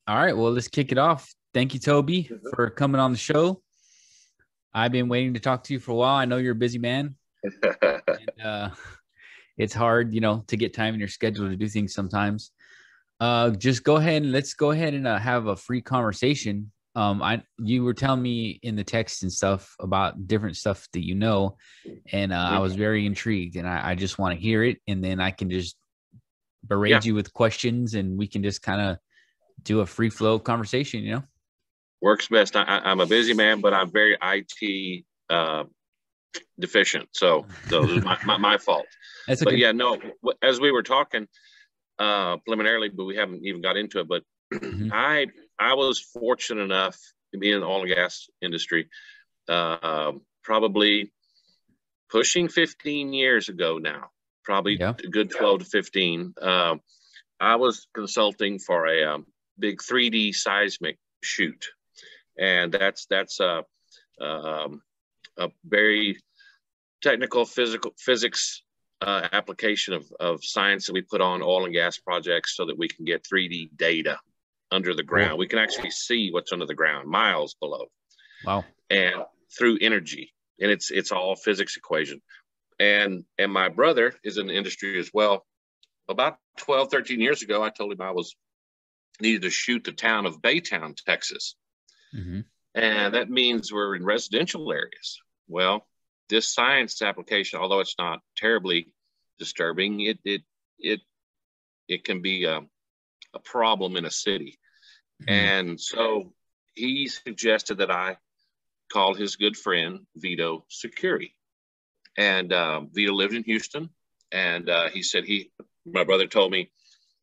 All right, well, let's kick it off. Thank you, Toby, for coming on the show. I've been waiting to talk to you for a while. I know you're a busy man, and it's hard, to get time in your schedule to do things sometimes. Just go ahead and let's go ahead and have a free conversation. You were telling me in the text and stuff about different stuff that and I was very intrigued, and I just want to hear it, and then I can just berate you with questions, and we can just kind of do a free flow conversation. Works best. I'm a busy man, but I'm very IT deficient, so it was my fault. That's okay. But yeah, no. As we were talking preliminarily, but we haven't even got into it. But I was fortunate enough to be in the oil and gas industry, probably pushing 15 years ago now. Probably a good 12 to 15. I was consulting for a big 3D seismic shoot, and that's a very technical physics application of science that we put on oil and gas projects so that we can get 3D data under the ground. We can actually see what's under the ground miles below. Wow. And through energy, and it's all physics equation. And my brother is in the industry as well. About 12, 13 years ago, I told him I needed to shoot the town of Baytown, Texas. And that means we're in residential areas. Well, this science application, although it's not terribly disturbing, it can be a problem in a city. And so he suggested that I call his good friend Vito Security. And Vito lived in Houston, and he said my brother told me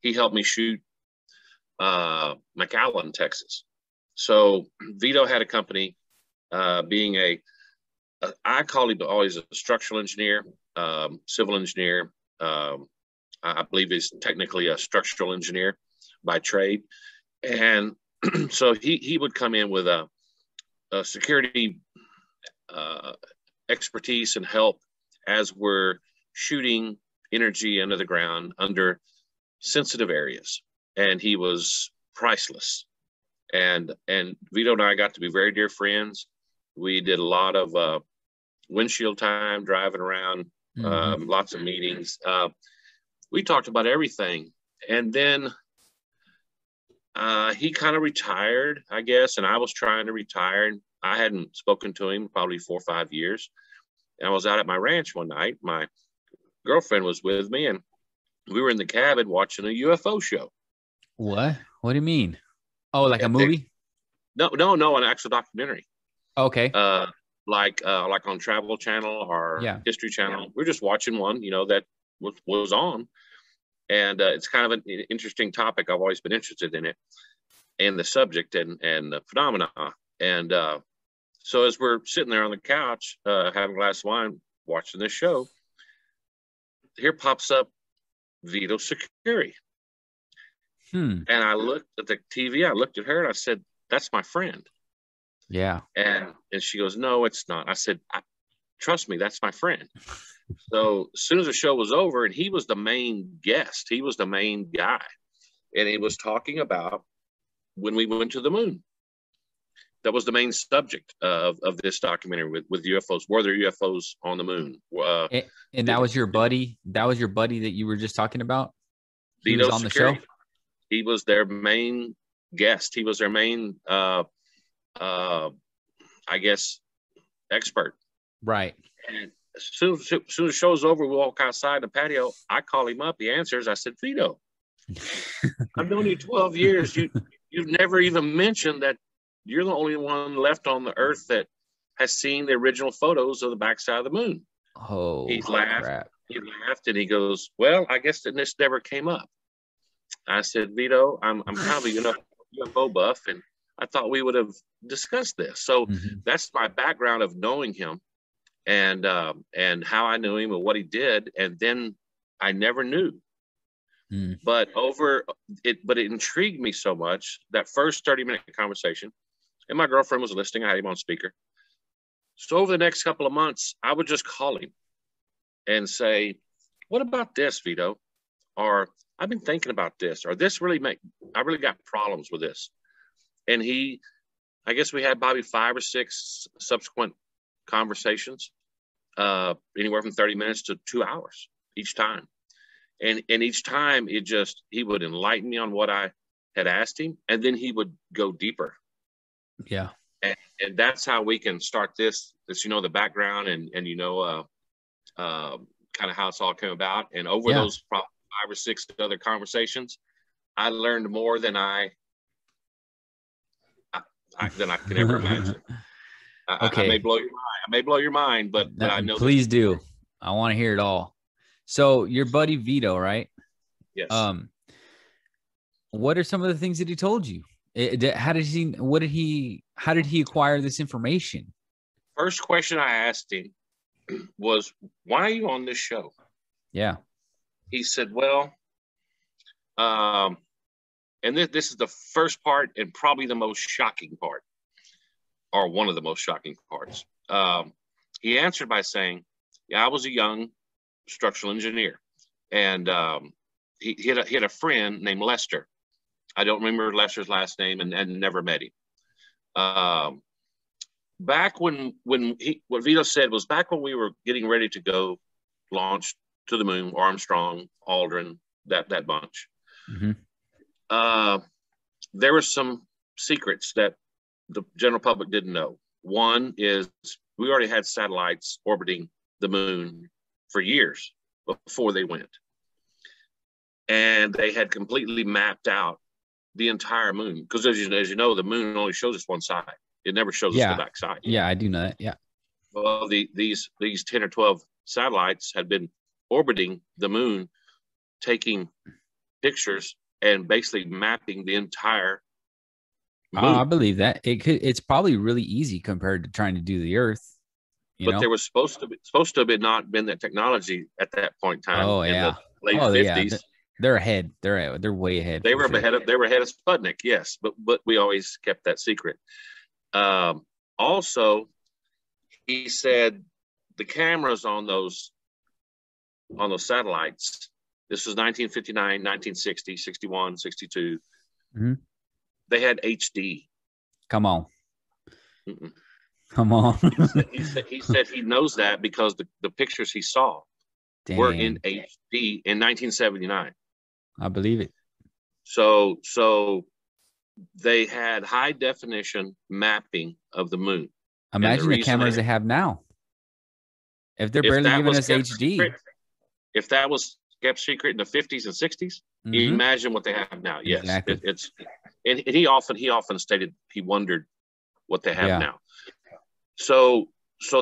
he helped me shoot McAllen, Texas. So Vito had a company, being I call him always a structural engineer, civil engineer. I believe he's technically a structural engineer by trade. And so he would come in with a security expertise and help as we're shooting energy under the ground under sensitive areas. And he was priceless. And Vito and I got to be very dear friends. We did a lot of windshield time driving around, lots of meetings. We talked about everything. And then he kind of retired, I guess, and I was trying to retire. I hadn't spoken to him probably 4 or 5 years. And I was out at my ranch one night. My girlfriend was with me, and we were in the cabin watching a UFO show. What? What do you mean? Oh, like a movie? No, an actual documentary. Okay. Like on Travel Channel or History Channel. We're just watching one, that was on. And it's kind of an interesting topic. I've always been interested in it and the subject and the phenomena. And so as we're sitting there on the couch, having a glass of wine, watching this show, here pops up Vito Security. And I looked at the TV, I looked at her, and I said, "That's my friend." Yeah. And she goes, "No, it's not." I said, "Trust me, that's my friend." So as soon as the show was over, and he was the main guest, he was the main guy, and he was talking about when we went to the moon. That was the main subject of this documentary with UFOs. Were there UFOs on the moon? And that was your buddy? That was your buddy that you were just talking about? He was on the show? He was their main guest. He was their main, I guess, expert. Right. And as soon as the show's over, we walk outside the patio. I call him up. He answers. I said, "Vito, I've known you 12 years. You've never even mentioned that you're the only one left on the earth that has seen the original photos of the backside of the moon." Oh, he laughed. Crap. He laughed and he goes, "Well, I guess that this never came up." I said, "Vito, I'm kind of a UFO buff, and I thought we would have discussed this." So that's my background of knowing him, and how I knew him and what he did, and then I never knew. But it intrigued me so much that first 30-minute conversation, and my girlfriend was listening. I had him on speaker. So over the next couple of months, I would just call him and say, "What about this, Vito? or I've been thinking about this, or I really got problems with this. And I guess we had probably 5 or 6 subsequent conversations, anywhere from 30 minutes to 2 hours each time. And each time he would enlighten me on what I had asked him, and then he would go deeper. Yeah. And that's how we can start this, the background and kind of how it's all come about. And over those probably 5 or 6 other conversations, I learned more than I can ever imagine. Okay. I may blow your mind, but I know. Please do. I want to hear it all. So your buddy Vito, right? Yes. What are some of the things that he told you? How did he acquire this information? First question I asked him was, why are you on this show? Yeah. He said, well, and this is the first part and probably the most shocking part, or one of the most shocking parts. He answered by saying, yeah, I was a young structural engineer, and he had a friend named Lester. I don't remember Lester's last name and never met him. Back when what Vito said was back when we were getting ready to go launch to the moon, Armstrong, Aldrin, that bunch. Mm-hmm. There were some secrets that the general public didn't know. One is we already had satellites orbiting the moon for years before they went. And they had completely mapped out the entire moon. Because as you know, the moon only shows us one side. It never shows us the back side. Yeah, I do know that. Yeah. Well, these 10 or 12 satellites had been orbiting the moon, taking pictures and basically mapping the entire moon. I believe that. It's probably really easy compared to trying to do the Earth. But there was supposed to have not been that technology at that point in time. Oh, in yeah. the late 50s. Yeah. They're ahead. They're way ahead. They were ahead of Sputnik, yes, but we always kept that secret. Also, he said the cameras on those satellites, this was 1959, 1960, 61, 62. Mm-hmm. They had HD. Come on. Mm-mm. Come on. he said he knows that because the pictures he saw were in HD in 1979. I believe it. So they had high definition mapping of the moon. Imagine the cameras they have now. If they're barely giving us HD. If that was kept secret in the 50s and 60s, mm-hmm. Imagine what they have now. Yes. Exactly. And he often stated he wondered what they have now. So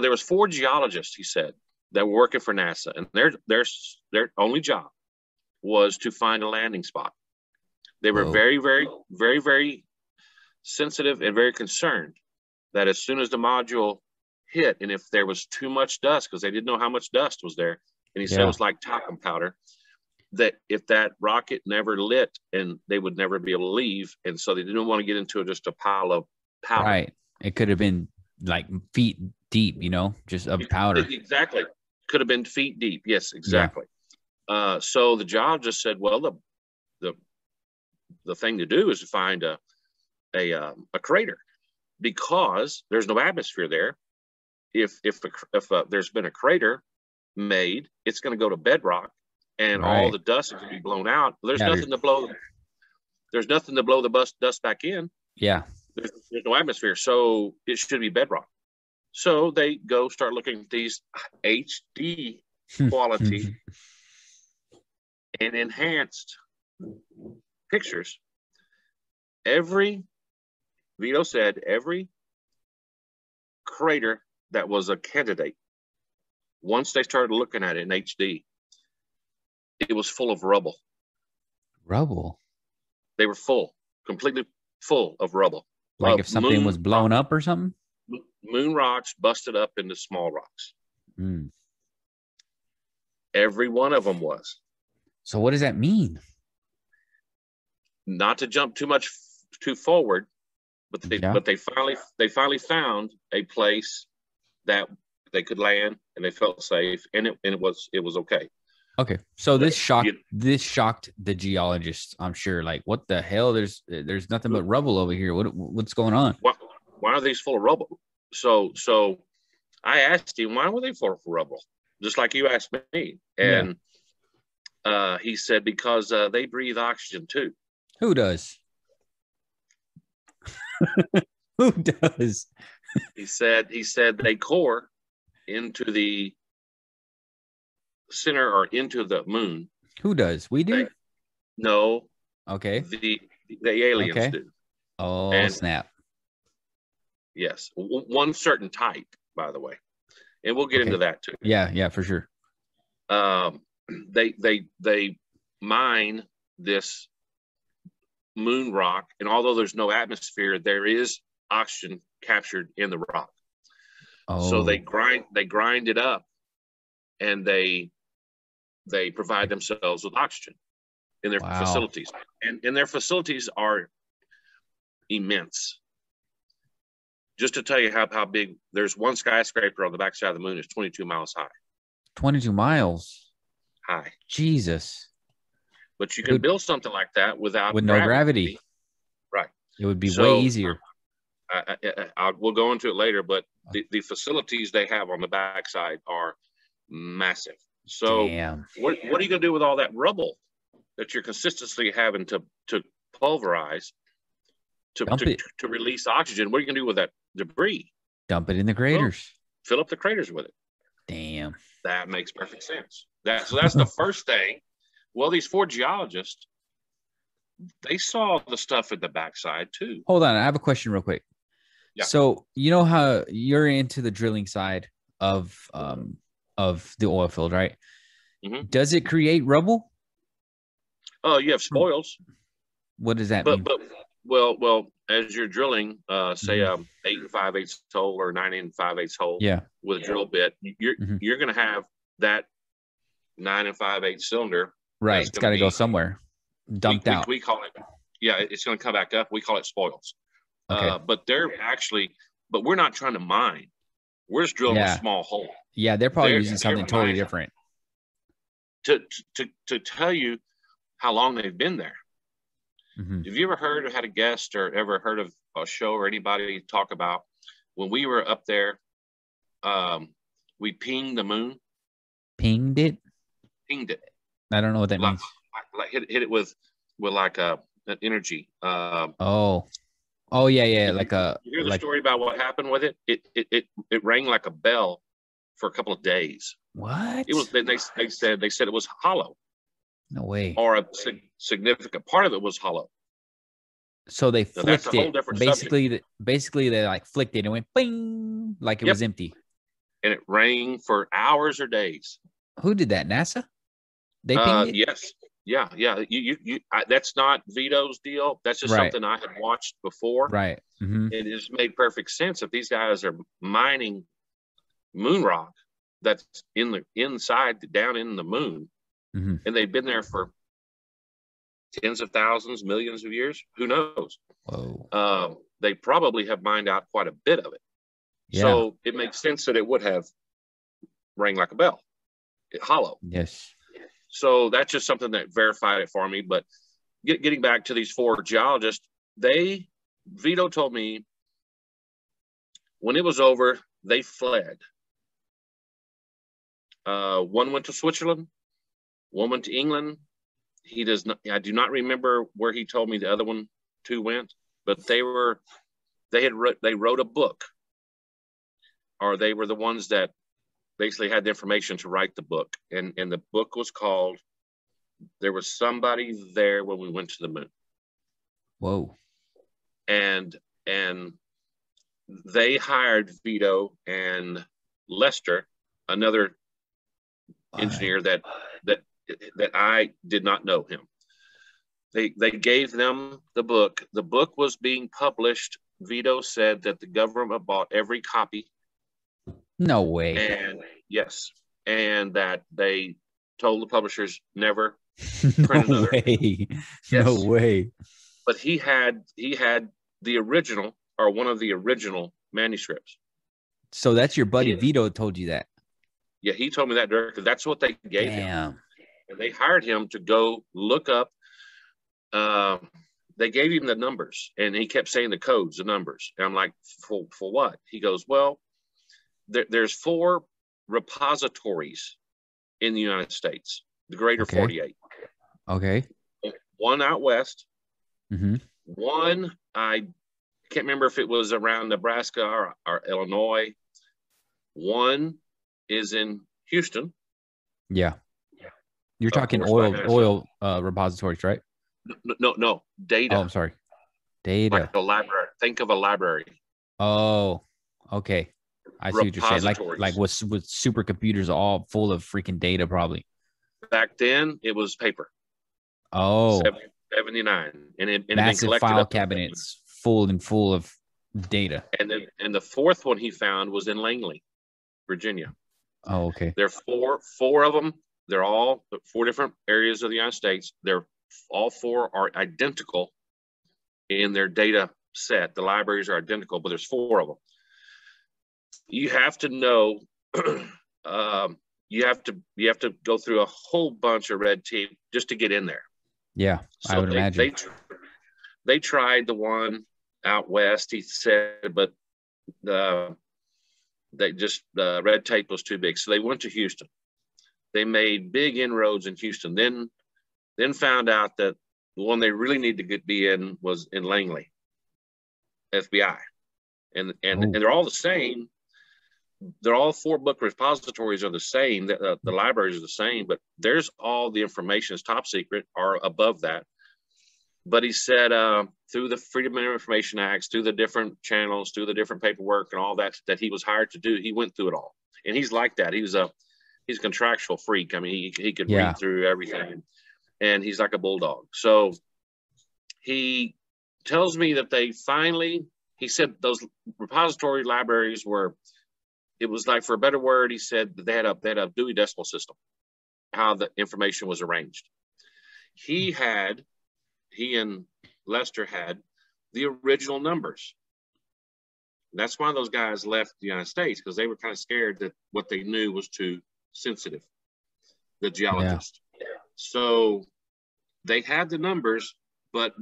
there was 4 geologists, he said, that were working for NASA, and their only job was to find a landing spot. They were very, very, very, very sensitive and very concerned that as soon as the module hit, and if there was too much dust, because they didn't know how much dust was there, and he said it was like talcum powder, that if that rocket never lit, and they would never be able to leave, and so they didn't want to get into just a pile of powder. Right. It could have been like feet deep, just of powder. Exactly. Could have been feet deep. Yes, exactly. Yeah. So the geologist said, well, the thing to do is to find a crater, because there's no atmosphere there. If there's been a crater made, it's going to go to bedrock, and all the dust is going to be blown out. There's nothing to blow. There's nothing to blow the dust back in. Yeah. There's no atmosphere, so it should be bedrock. So they go start looking at these HD quality and enhanced pictures. Vito said, every crater that was a candidate, once they started looking at it in HD, it was full of rubble. Rubble? They were completely full of rubble. Like if something was blown up or something? Moon rocks busted up into small rocks. Mm. Every one of them was. So what does that mean? Not to jump too forward, but they finally found a place that they could land, and they felt safe, and it was okay. Okay. So But this shocked the geologists, I'm sure. Like, what the hell? There's nothing but rubble over here. What's going on? why are these full of rubble? So I asked him, why were they full of rubble? Just like you asked me. Yeah. And he said, because they breathe oxygen too. Who does? Who does? He said they core into the center or into the moon. Who does? We do? No. Okay. The aliens do. Oh, and snap. Yes. One certain type, by the way. And we'll get into that too. Yeah, for sure. They mine this moon rock, and although there's no atmosphere, there is oxygen captured in the rock. Oh. So they grind it up, and they provide themselves with oxygen in their facilities, and their facilities are immense. Just to tell you how big, there's one skyscraper on the backside of the moon is 22 miles high. 22 miles high. Jesus. But you can build something like that with no gravity. Right. It would be way easier. We'll go into it later, but the facilities they have on the backside are massive. So what are you going to do with all that rubble that you're consistently having to pulverize to release oxygen? What are you going to do with that debris? Dump it in the craters. Well, fill up the craters with it. Damn. That makes perfect sense. So that's the first thing. Well, these 4 geologists, they saw the stuff at the backside too. Hold on. I have a question real quick. Yeah. So you know how you're into the drilling side of the oil field, right? Mm-hmm. Does it create rubble? Oh, you have spoils. What does that mean? Well, as you're drilling, say 8 5/8 hole or 9 5/8 hole, with a drill bit, you're going to have that 9 5/8 cylinder. Right, it's got to go somewhere. Dumped out. We call it. Yeah, it's going to come back up. We call it spoils. Okay. But we're not trying to mine. We're just drilling a small hole. Yeah, they're probably using something totally different. To tell you how long they've been there. Mm-hmm. Have you ever heard or had a guest or ever heard of a show or anybody talk about when we were up there, we pinged the moon? Pinged it? Pinged it. I don't know what that means. Like hit it with like an energy. Yeah. Like a. You hear the story about what happened with it? It rang like a bell for a couple of days. What? It was. They said it was hollow. No way. Or a significant part of it was hollow. So they flicked it. Basically, they like flicked it and went bing, like it was empty. And it rang for hours or days. Who did that? NASA? They pinged it? Yes. Yeah. That's not Vito's deal. That's just something I had watched before. Right. Mm-hmm. It just made perfect sense. If these guys are mining moon rock that's inside down in the moon, and they've been there for tens of thousands, millions of years, who knows? Whoa. They probably have mined out quite a bit of it. Yeah. So it makes sense that it would have rang like a bell. Hollow. Yes. So that's just something that verified it for me. But getting back to these 4 geologists, Vito told me when it was over, they fled. One went to Switzerland, one went to England. I do not remember where he told me the other 2 went, but they wrote a book, or they were the ones that basically had the information to write the book. And the book was called, There Was Somebody There When We Went to the Moon. Whoa. And they hired Vito and Lester, another engineer that I did not know him. They gave them the book. The book was being published. Vito said that the government bought every copy. No way. And yes, and that they told the publishers never print another. Way. Yes. No way. But he had the original, or one of the original manuscripts. So that's your buddy Vito told you that. Yeah, he told me that directly. That's what they gave him. Damn. And they hired him to go look up. They gave him the numbers, and he kept saying the codes, the numbers. And I'm like, for what? He goes, well, there's 4 repositories in the United States, the greater 48. Okay. One out west. Mm-hmm. One, I can't remember if it was around Nebraska or Illinois. One is in Houston. Yeah. You're talking oil repositories, right? No, data. Oh, I'm sorry. Data. Like a library. Think of a library. Oh, okay. I see what you're saying. Like with supercomputers all full of freaking data, probably. Back then, it was paper. Oh. 79. And massive file cabinets full of data. And the 4th one he found was in Langley, Virginia. Oh, okay. There are four of them. They're all 4 different areas of the United States. They're all 4 are identical in their data set. The libraries are identical, but there's 4 of them. You have to know. You have to go through a whole bunch of red tape just to get in there. Yeah, so I would imagine. They tried the one out west, he said, but the red tape was too big. So they went to Houston. They made big inroads in Houston. Then found out that the one they really need to be in was in Langley, FBI. And they're all the same. They're all 4 book repositories are the same. The libraries are the same, but there's all the information is top secret or above that. But he said through the Freedom of Information Acts, through the different channels, through the different paperwork and all that he was hired to do, he went through it all. And he's like that. He's a contractual freak. I mean, he could read through everything, and he's like a bulldog. So he tells me that he said those repository libraries were, it was like, for a better word, he said that they had a Dewey Decimal System, how the information was arranged. He and Lester had the original numbers. And that's why those guys left the United States, because they were kind of scared that what they knew was too sensitive, the geologist. Yeah. So they had the numbers, but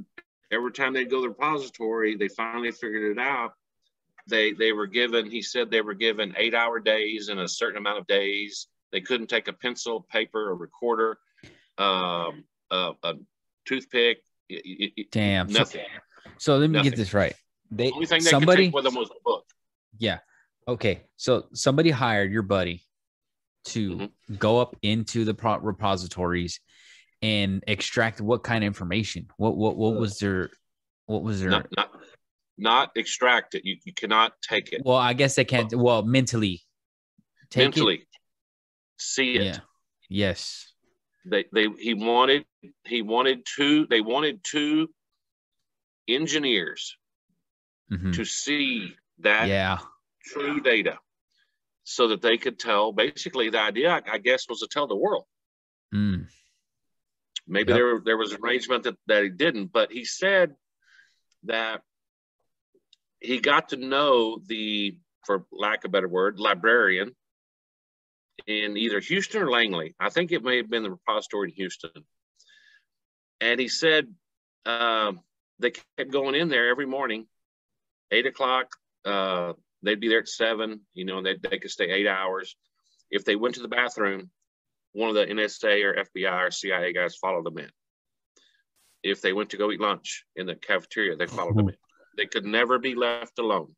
every time they go to the repository, they finally figured it out. They were given, he said they were given 8-hour days and a certain amount of days. They couldn't take a pencil, paper, a recorder, a toothpick. Damn. Nothing. So let me get this right. The only thing they could take with them was a book. Yeah. Okay. So somebody hired your buddy to go up into the repositories and extract what kind of information? What was their Not extract it. You cannot take it. Well, I guess they can't. Well, mentally see it. Yeah. Yes. They wanted 2 engineers to see that true data, so that they could tell. Basically, the idea, I guess, was to tell the world. Maybe there was an arrangement that he didn't, but he said that he got to know the, for lack of a better word, librarian in either Houston or Langley. I think it may have been the repository in Houston. And he said they kept going in there every morning, 8 o'clock. They'd be there at 7, and they could stay 8 hours. If they went to the bathroom, one of the NSA or FBI or CIA guys followed them in. If they went to go eat lunch in the cafeteria, they followed them in. They could never be left alone.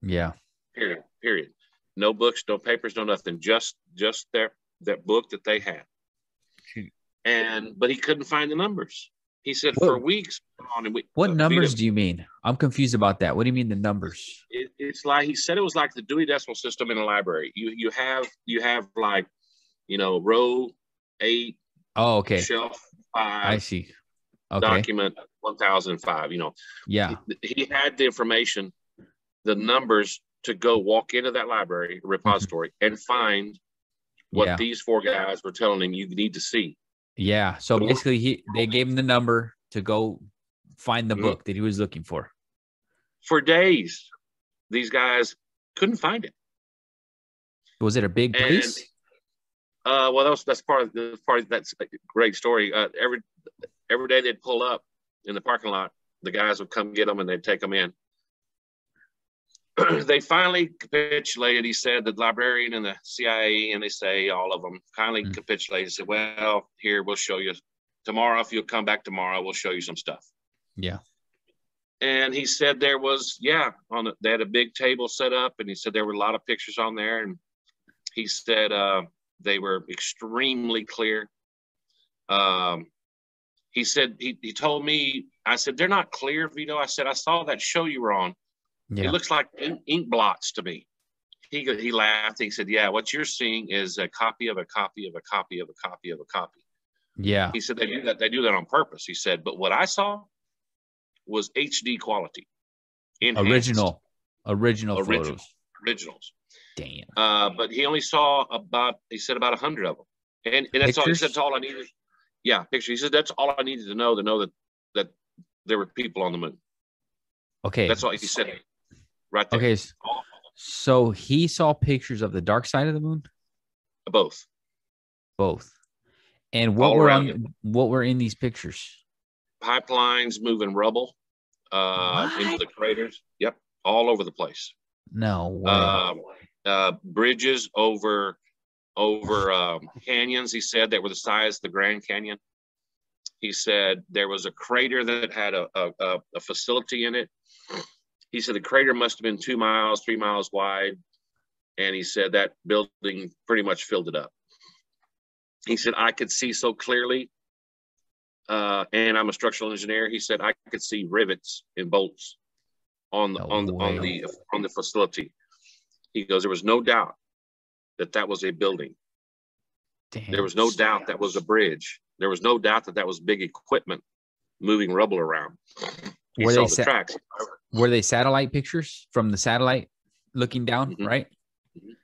Yeah. Period. No books, no papers, no nothing. Just that book that they had. But he couldn't find the numbers. He said for weeks. What numbers do you mean? I'm confused about that. What do you mean the numbers? It's like, he said it was like the Dewey Decimal System in a library. You have like, row 8. Oh, okay. Shelf 5. I see. Okay. Document 1005. Yeah. He had the information, the numbers to go walk into that library repository and find what these 4 guys were telling him you need to see. Yeah. So basically, they gave him the number to go find the book that he was looking for. For days, these guys couldn't find it. Was it a big place? Well, that's that's a great story. Every day they'd pull up in the parking lot. The guys would come get them and they'd take them in. They finally capitulated. He said the librarian and the CIA, and they say all of them finally capitulated. Said, "Well, here, we'll show you tomorrow. If you'll come back tomorrow, we'll show you some stuff." Yeah. And he said there was, they had a big table set up, and he said there were a lot of pictures on there, and he said they were extremely clear. He said he told me. I said, "They're not clear, Vito." I said, "I saw that show you were on. Yeah. It looks like ink blots to me." He laughed. He said, "Yeah, what you're seeing is a copy of a copy of a copy of a copy of a copy." Yeah. He said they do that. They do that on purpose. He said, "But what I saw was HD quality, enhanced. originals. Damn. But he only saw about 100 of them, and that's all. He said, "That's all I needed." Yeah, picture. He said, "That's all I needed to know that there were people on the moon." Okay, that's all he said. Right there. Okay, so he saw pictures of the dark side of the moon. Both. And what were in these pictures? Pipelines moving rubble into the craters. Yep, all over the place. No way. Bridges over canyons. He said that were the size of the Grand Canyon. He said there was a crater that had a facility in it. He said the crater must have been 2 miles, 3 miles wide. And he said that building pretty much filled it up. He said, I could see so clearly, and I'm a structural engineer. He said, I could see rivets and bolts on the facility. He goes, there was no doubt that was a building. Damn. There was no doubt that was a bridge. There was no doubt that was big equipment moving rubble around. He saw the tracks. Were they satellite pictures from the satellite looking down, right?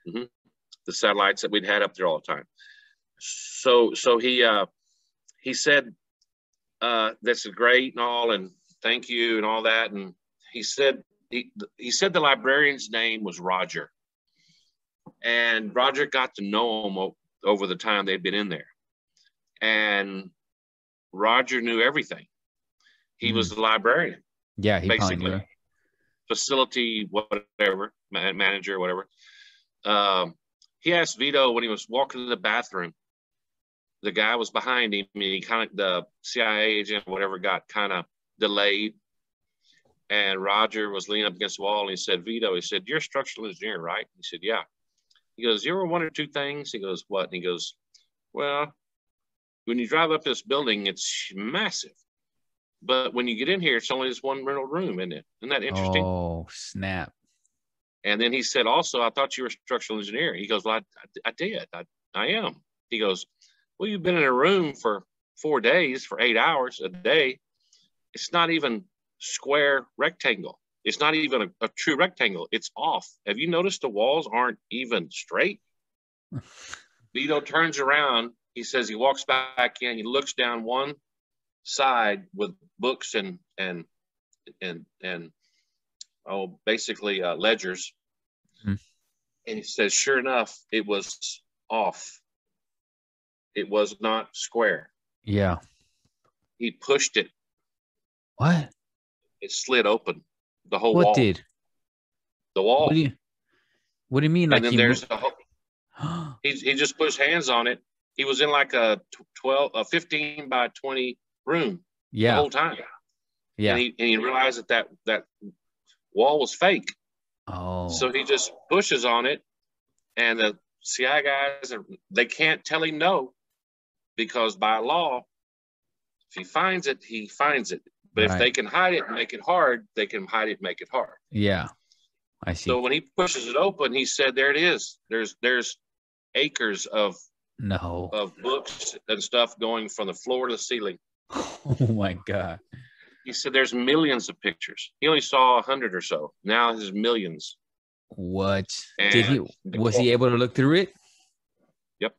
Mm-hmm. The satellites that we'd had up there all the time. So he said, "This is great and all, and thank you and all that." And he said the librarian's name was Roger, and Roger got to know him over the time they'd been in there, and Roger knew everything. He was the librarian. Yeah, he basically facility whatever manager whatever. He asked Vito when he was walking to the bathroom. The guy was behind him, and the CIA agent or whatever got kind of delayed. And Roger was leaning up against the wall, and he said, "Vito," he said, "you're a structural engineer, right?" He said, "Yeah." He goes, "You ever one or two things?" He goes, "What?" And he goes, "Well, when you drive up this building, it's massive. But when you get in here, it's only this one rental room, isn't it? Isn't that interesting?" Oh, snap. And then he said, "Also, I thought you were a structural engineer." He goes, "Well, I did. I am." He goes, "Well, you've been in a room for 4 days, for 8 hours a day. It's not even square rectangle. It's not even a true rectangle. It's off. Have you noticed the walls aren't even straight?" Vito turns around. He says he walks back in. He looks down one side with books and basically ledgers. Mm-hmm. And he says, sure enough, it was off. It was not square. Yeah. He pushed it. What? It slid open. The whole wall. What did? The wall. What do you mean? And then there's a whole, he just pushed hands on it. He was in like a 15 by 20 room. Yeah. The whole time. Yeah. And he realized that wall was fake. Oh. So he just pushes on it, and the CI guys, they can't tell him no, because by law, if he finds it, he finds it. But if they can hide it and make it hard, they can hide it and make it hard. Yeah, I see. So when he pushes it open, he said, there it is. There's acres of books and stuff going from the floor to the ceiling. Oh my God. He said there's millions of pictures. He only saw 100 or so. Now there's millions. What? And was he able to look through it? Yep.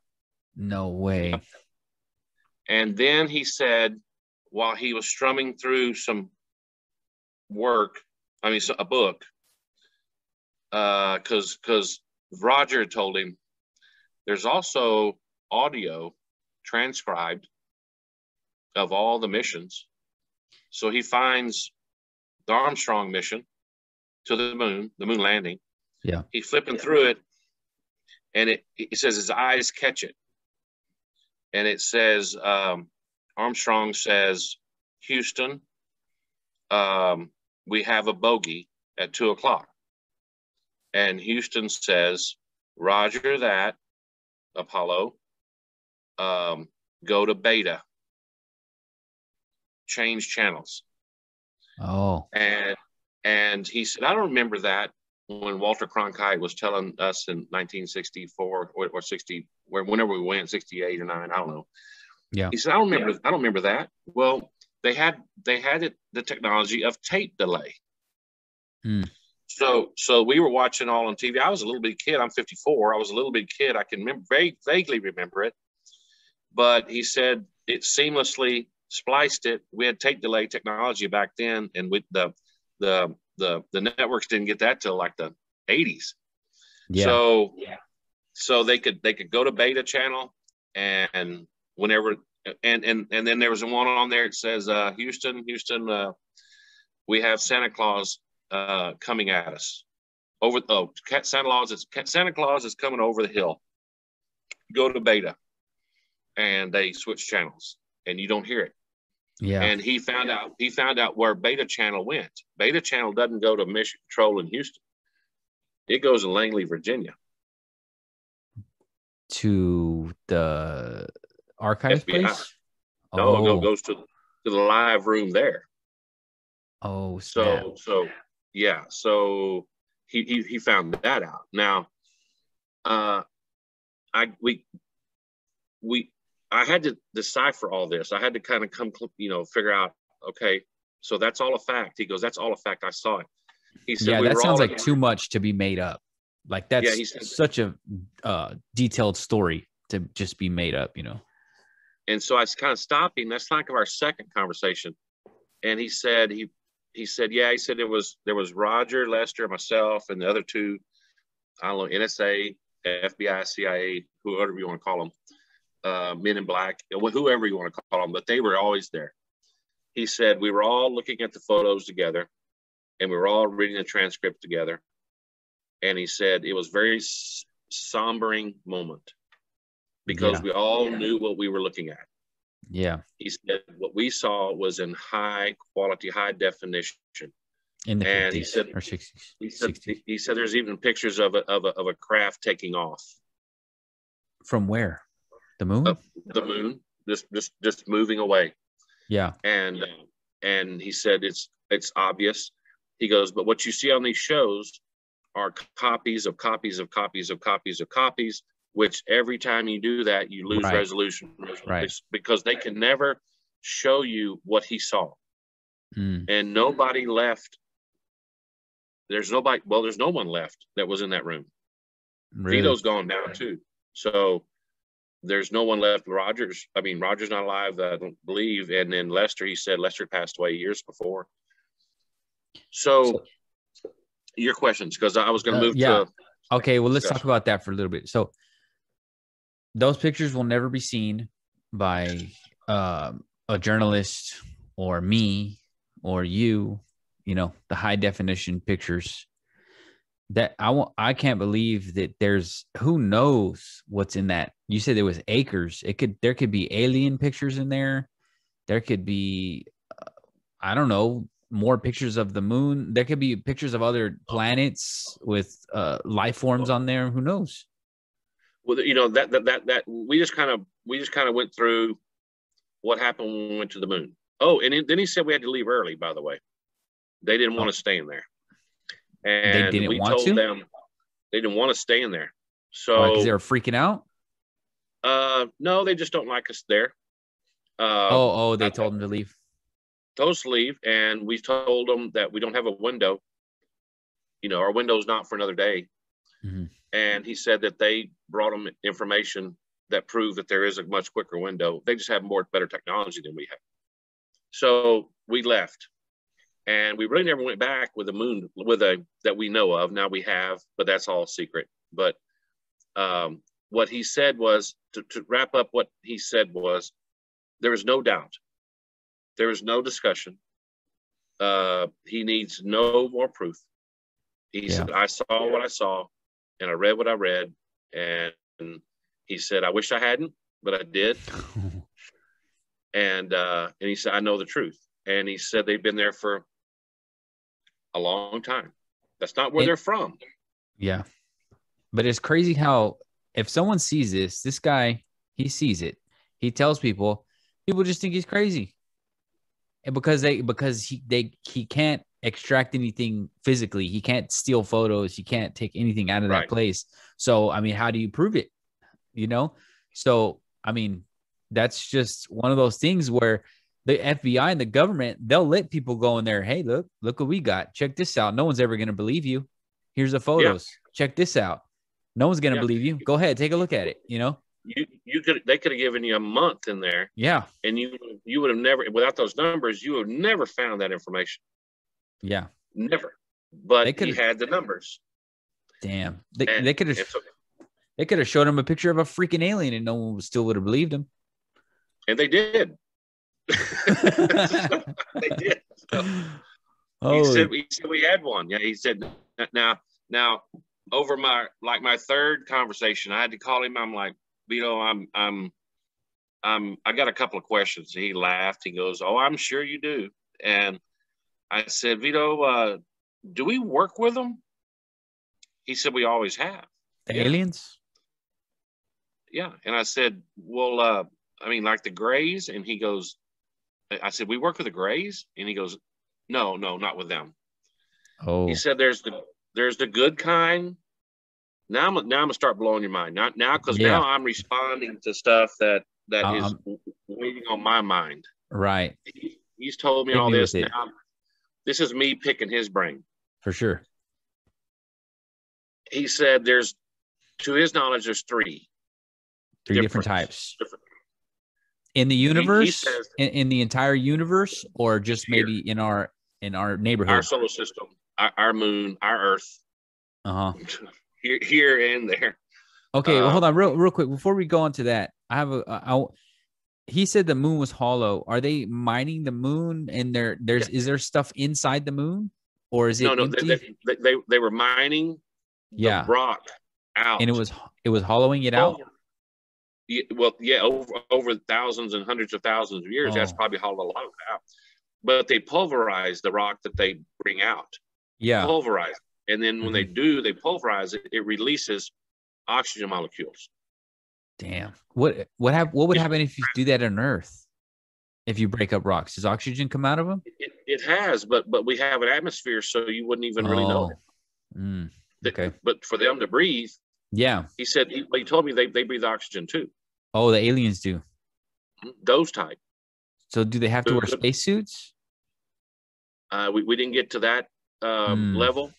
No way. Yep. And then he said, while he was strumming through a book, because Roger told him there's also audio transcribed of all the missions. So he finds the Armstrong mission to the moon landing. Yeah. He's flipping through it, and it says his eyes catch it. And it says, Armstrong says, Houston, we have a bogey at 2:00. And Houston says, Roger that, Apollo. Go to beta. Change channels. Oh. And he said, I don't remember that when Walter Cronkite was telling us in 1964 or 60, whenever we went, 68 or 9, I don't know. Yeah. He said, I don't remember that. Well, they had the technology of tape delay. So we were watching all on TV. I was a little bitty kid. I'm 54. I was a little bitty kid. I can vaguely remember it. But he said it seamlessly spliced it. We had tape delay technology back then, and with the networks didn't get that till like the 80s. Yeah. So they could go to beta channel, and whenever and then there was one on there. It says Houston, we have Santa Claus coming at us. Santa Claus is coming over the hill. Go to beta. And they switch channels, and you don't hear it. Yeah. And he found out where beta channel went. Beta channel doesn't go to Mission Control in Houston. It goes to Langley, Virginia. To the archive FBI. place? No, it goes to the live room there. Oh, snap. So yeah. So he found that out. Now, I had to decipher all this. I had to kind of figure out, okay, so that's all a fact. He goes, that's all a fact. I saw it. He said, yeah, that sounds like too much to be made up. Like that's such a detailed story to just be made up, And so I kind of stopped him. That's like our second conversation. And he said, there was Roger, Lester, myself, and the other two, I don't know, NSA, FBI, CIA, whoever you want to call them. Men in Black, whoever you want to call them, but they were always there. He said we were all looking at the photos together, and we were all reading the transcript together. And he said it was very sombering moment because we all knew what we were looking at. Yeah. He said what we saw was in high quality, high definition. In the 50s he said, or 60s. He said there's even pictures of a craft taking off. From where? The moon? The moon, just moving away. Yeah. And he said it's obvious. He goes, but what you see on these shows are copies of copies of copies of copies of copies, which every time you do that, you lose resolution. Right. Because they can never show you what he saw. And nobody left. There's no one left that was in that room. Really? Vito's gone down too. So there's no one left. Roger's not alive, I don't believe. And then Lester, he said Lester passed away years before. So your questions, because I was going to move to. Okay, well, let's talk about that for a little bit. So those pictures will never be seen by a journalist or me or you, the high definition pictures. That I can't believe that who knows what's in that. You said there was acres. There could be alien pictures in there. There could be, I don't know, more pictures of the moon. There could be pictures of other planets with life forms on there. Who knows? Well, that we just kind of went through what happened when we went to the moon. Oh, and then he said we had to leave early. By the way, they didn't want to stay in there. And we told them they didn't want to stay in there. So because they were freaking out? No, they just don't like us there. They told them to leave. Told us to leave, and we told them that we don't have a window. Our window's not for another day. Mm-hmm. And he said that they brought them information that proved that there is a much quicker window. They just have better technology than we have. So we left. And we really never went back with a moon that we know of. Now we have, but that's all secret. But what he said was, to wrap up what he said was, there is no doubt. There is no discussion. He needs no more proof. He said, I saw what I saw and I read what I read. And he said, I wish I hadn't, but I did. And he said, I know the truth. And he said, they've been there for a long time. That's not where they're from. Yeah. But it's crazy how if someone sees this guy, he sees it. He tells people just think he's crazy. And because he can't extract anything physically. He can't steal photos. He can't take anything out of that place. So, I mean, how do you prove it? You know? So, I mean, that's just one of those things where the FBI and the government, they'll let people go in there. Hey, look what we got. Check this out. No one's ever going to believe you. Here's the photos. Yeah. Check this out. No one's going to believe you. Go ahead. Take a look at it. You know? They could have given you a month in there. Yeah. And you would have never, without those numbers, you would have never found that information. Yeah. Never. But he had the numbers. Damn. They could have showed him a picture of a freaking alien and no one still would have believed him. And they did. They did. So he said we had one. Yeah, he said now over my third conversation, I had to call him. I'm like, Vito, I got a couple of questions. He laughed. He goes, "Oh, I'm sure you do." And I said, "Vito, do we work with them?" He said, "We always have." The aliens? Yeah. And I said, "Well, I mean, like the Greys?" And he goes, I said, "We work with the Greys?" And he goes, No, not with them. Oh. He said, "There's the good kind." Now I'm gonna start blowing your mind. Now because now I'm responding to stuff that is waiting on my mind. Right. He's told me all this. Now this is me picking his brain. For sure. He said to his knowledge, there's three different types. In the universe, he says, in the entire universe, or just maybe in our neighborhood, our solar system, our moon, our Earth, here and there. Okay, well, hold on, real quick before we go on to that. I have he said the moon was hollow. Are they mining the moon? And is there stuff inside the moon, or is it empty? They were mining the rock out, and it was hollowing it out. Well, yeah, over thousands and hundreds of thousands of years, that's probably hollowed a lot of it out. But they pulverize the rock that they bring out. Yeah. Pulverize. And then when they pulverize it, it releases oxygen molecules. Damn. What would happen if you do that on Earth? If you break up rocks, does oxygen come out of them? It has, but we have an atmosphere, so you wouldn't even really know it. Okay. But for them to breathe, he said he told me they breathe oxygen too. Oh, the aliens do. Those type. So do they have to wear spacesuits? We didn't get to that level.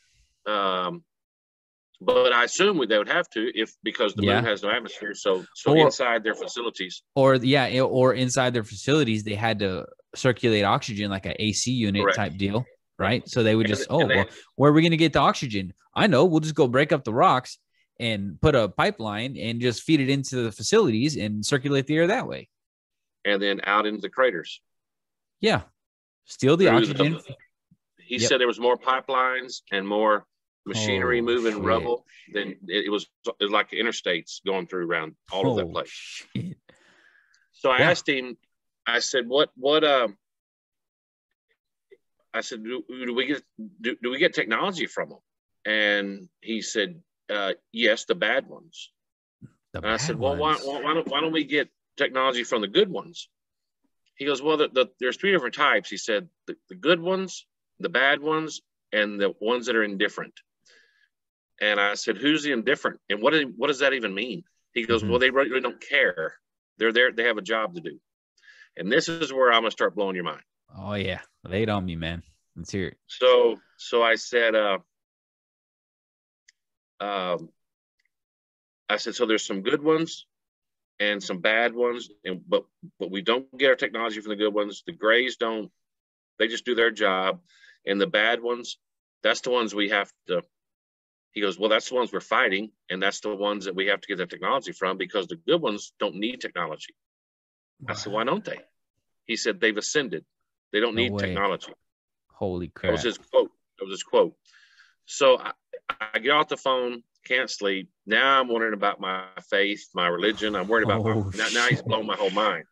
But I assume they would have to because the moon has no atmosphere. So inside their facilities. Or inside their facilities, they had to circulate oxygen like an AC unit type deal, right? So they would where are we going to get the oxygen? I know, we'll just go break up the rocks and put a pipeline and just feed it into the facilities and circulate the air that way. And then out into the craters. Yeah. Steal the oxygen. He said there was more pipelines and more machinery moving rubble than it was like interstates going through around all of that place. Shit. So I asked him, I said, I said, do we get technology from them? And he said, yes, the bad ones. And I said, well, why don't we get technology from the good ones? He goes, well, there's three different types. He said, the good ones, the bad ones, and the ones that are indifferent. And I said, who's the indifferent? And what does that even mean? He goes, well, they really don't care. They're there. They have a job to do. And this is where I'm going to start blowing your mind. Oh, yeah. Lay it on me, man. Let's hear it. So I said, so there's some good ones and some bad ones, but we don't get our technology from the good ones. The Greys don't. They just do their job. And the bad ones, that's the ones we have to He goes, well, that's the ones we're fighting, and that's the ones that we have to get the technology from, because the good ones don't need technology. Wow. I said, why don't they? He said, they've ascended. They don't need technology. Holy crap. That was his quote. So I get off the phone, can't sleep. Now I'm wondering about my faith, my religion. I'm worried about now he's blown my whole mind.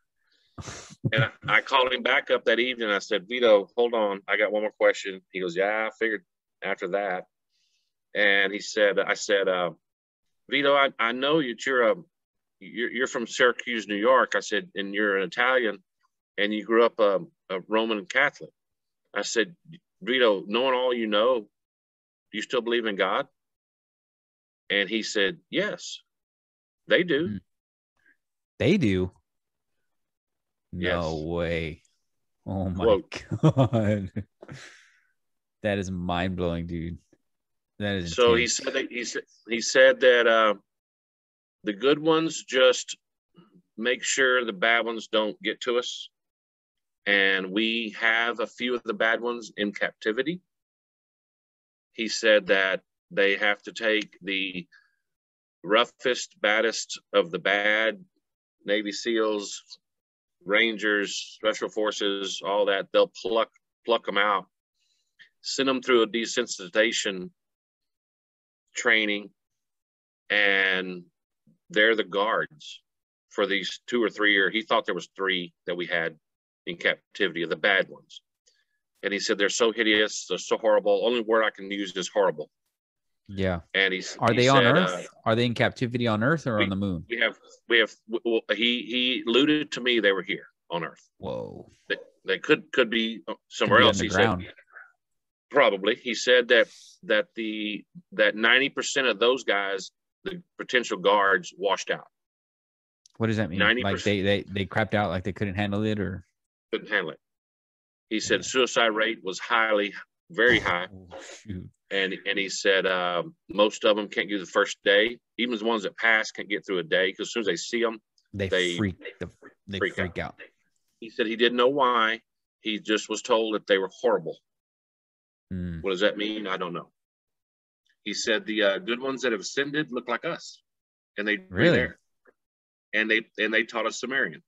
And I called him back up that evening. I said, Vito, hold on. I got one more question. He goes, yeah, I figured after that. And I said, Vito, I know that you're from Syracuse, New York. I said, and you're an Italian, and you grew up a Roman Catholic. I said, Vito, knowing all you know, do you still believe in God? And he said, yes, they do. They do? No way. Oh my God. That is mind blowing, dude. That is so intense. he said that the good ones just make sure the bad ones don't get to us. And we have a few of the bad ones in captivity. He said that they have to take the roughest, baddest of the bad, Navy SEALs, Rangers, Special Forces, all that. They'll pluck them out, send them through a desensitization training, and they're the guards for these 2 or 3 years. He thought there was 3 that we had in captivity, of the bad ones. And he said they're so hideous, they're so horrible. Only word I can use is horrible. Yeah. And are they on Earth? Are they in captivity on Earth or on the moon? We have. He alluded to me they were here on Earth. Whoa. They could be somewhere else. He said probably. He said that 90% of those guys, the potential guards, washed out. What does that mean? 90%. Like they crapped out, like they couldn't handle it, or couldn't handle it. He said suicide rate was very high. Oh, shoot. And he said most of them can't get the first day. Even the ones that pass can't get through a day, because as soon as they see them, they freak out. He said he didn't know why. He just was told that they were horrible. What does that mean? I don't know. He said the good ones that have ascended look like us, and they really there. And they taught us Sumerian.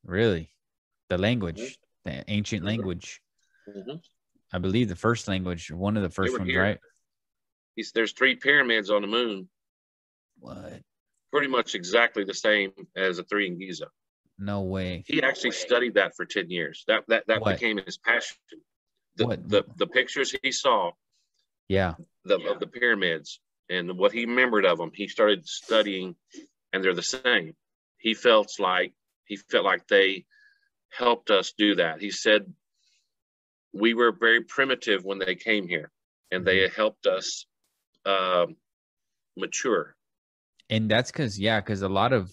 Really, the language, the ancient language. Mm-hmm. I believe the first language, one of the first ones, right? There's 3 pyramids on the moon. What? Pretty much exactly the same as the 3 in Giza. No way. He actually studied that for 10 years. That became his passion. The pictures he saw, of the pyramids, and what he remembered of them, he started studying, and they're the same. He felt like they helped us do that. He said we were very primitive when they came here, and they helped us mature. And that's because a lot of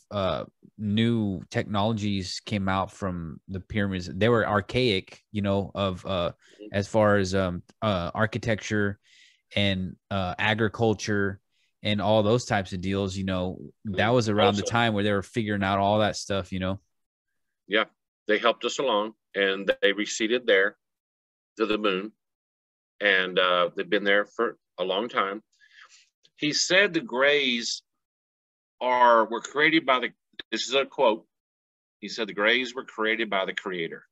new technologies came out from the pyramids. They were archaic, as far as architecture and agriculture and all those types of deals. That was around the time where they were figuring out all that stuff. Yeah, they helped us along, and they receded there to the moon, and they've been there for a long time. He said the Greys were created by this is a quote. He said the Greys were created by the Creator.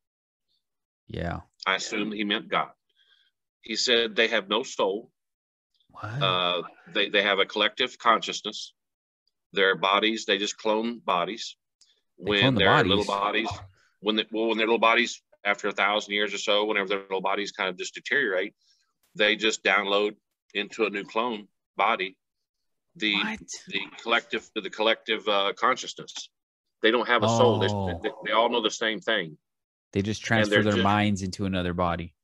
Yeah. I assume he meant God. He said they have no soul. What? They have a collective consciousness. Their bodies, they just clone bodies. When their little bodies, when their little bodies, after 1,000 years or so, whenever their little bodies kind of just deteriorate, they just download into a new clone body the collective consciousness. They don't have a soul. They all know the same thing. They just transfer their minds into another body.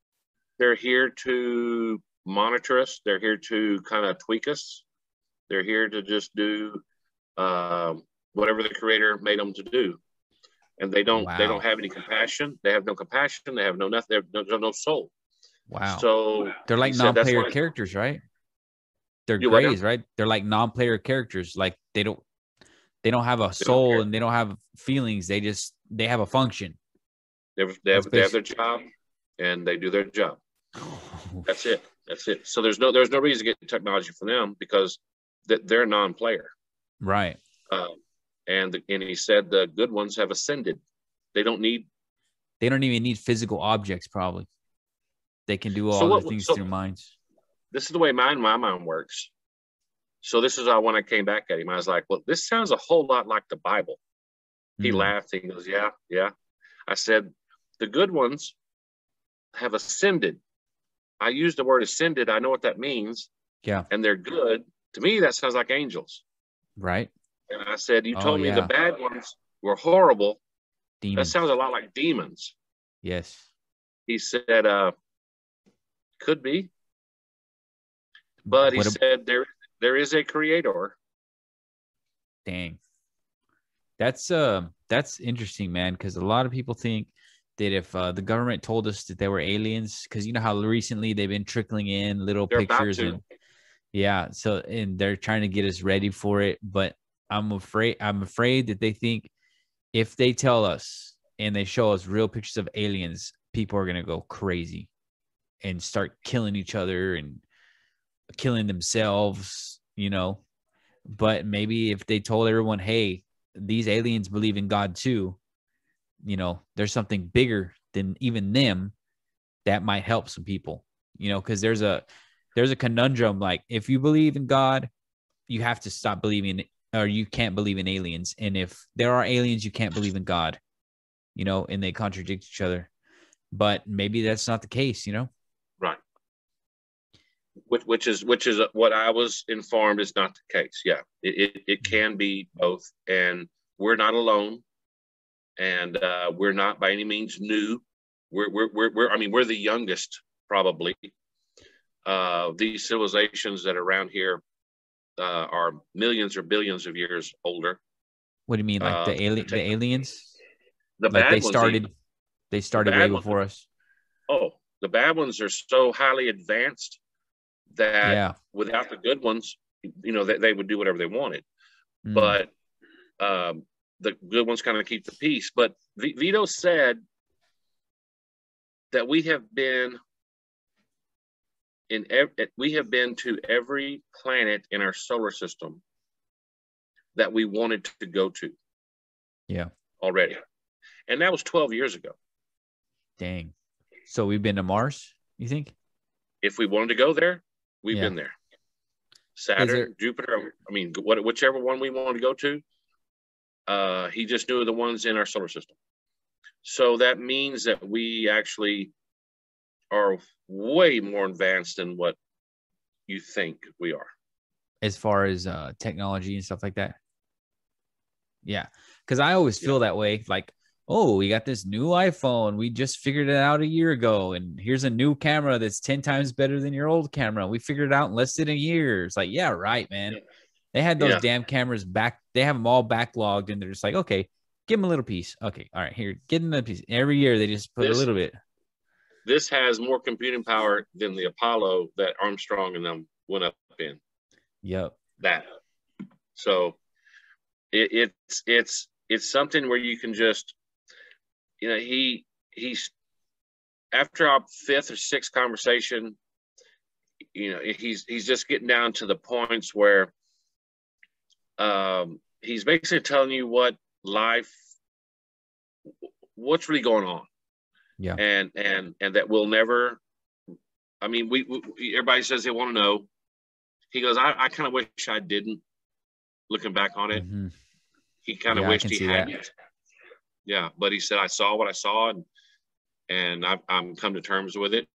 They're here to monitor us. They're here to kind of tweak us. They're here to just do whatever the Creator made them to do. And they don't have any compassion. They have no compassion. They have no nothing. They have no soul. Wow. So they're like non-player characters, right? They're Greys, right? They're like non-player characters. Like they don't have a soul and they don't have feelings. They have a function. They have their job, and they do their job. That's it. That's it. So there's no reason to get technology from them because they're a non-player. Right. And he said the good ones have ascended. They don't even need physical objects. Probably they can do so all what the things so through minds. this is the way my mind works. So this is how when I came back at him, I was like, well, this sounds a whole lot like the Bible. He laughed. He goes, yeah. I said, the good ones have ascended. I use the word ascended. I know what that means. Yeah. And they're good. To me, that sounds like angels. Right. And I said, you Oh, told me yeah. the bad ones were horrible. Demons. That sounds a lot like demons. Yes. He said, could be. But he said there is a creator. Dang. That's interesting, man, because a lot of people think that if the government told us that they were aliens, because you know how recently they've been trickling in little pictures and and they're trying to get us ready for it. But I'm afraid that they think if they tell us and they show us real pictures of aliens, people are gonna go crazy and start killing each other and killing themselves, you know. But maybe if they told everyone, hey, these aliens believe in God too, you know, there's something bigger than even them, that might help some people, you know, because there's a conundrum. Like, if you believe in God, you have to stop believing, or you can't believe in aliens. And if there are aliens, you can't believe in God, you know, and they contradict each other. But maybe that's not the case, you know? Right. Which is what I was informed is not the case. Yeah, it can be both, and we're not alone, and we're not by any means new. We're the youngest probably. These civilizations that are around here are millions or billions of years older. What do you mean, like the aliens? The Like bad ones. They started way before us. Oh, the bad ones are so highly advanced that without the good ones, you know, they would do whatever they wanted. But the good ones kind of keep the peace. But Vito said that we have been to every planet in our solar system that we wanted to go to. Yeah. Already. And that was 12 years ago. Dang. So we've been to Mars, you think? If we wanted to go there, we've been there. Saturn, Jupiter, I mean, whichever one we wanted to go to, he just knew the ones in our solar system. So that means that we actually are way more advanced than what you think we are. As far as technology and stuff like that? Yeah. Because I always feel that way. Like, oh, we got this new iPhone. We just figured it out a year ago. And here's a new camera that's 10 times better than your old camera. We figured it out in less than a year. It's like, yeah, right, man. They had those damn cameras back. They have them all backlogged. And they're just like, okay, give them a little piece. Okay. All right. Here, get them a piece. Every year they just put a little bit. This has more computing power than the Apollo that Armstrong and them went up in. Yep. That. So it's something where you can just, you know, he's after our fifth or sixth conversation, you know, he's just getting down to the points where he's basically telling you what's really going on. Yeah. And that we'll never, I mean, we everybody says they want to know. He goes, I kind of wish I didn't, looking back on it. Mm-hmm. He kind of wished he hadn't. Yeah, but he said, I saw what I saw, and I'm come to terms with it.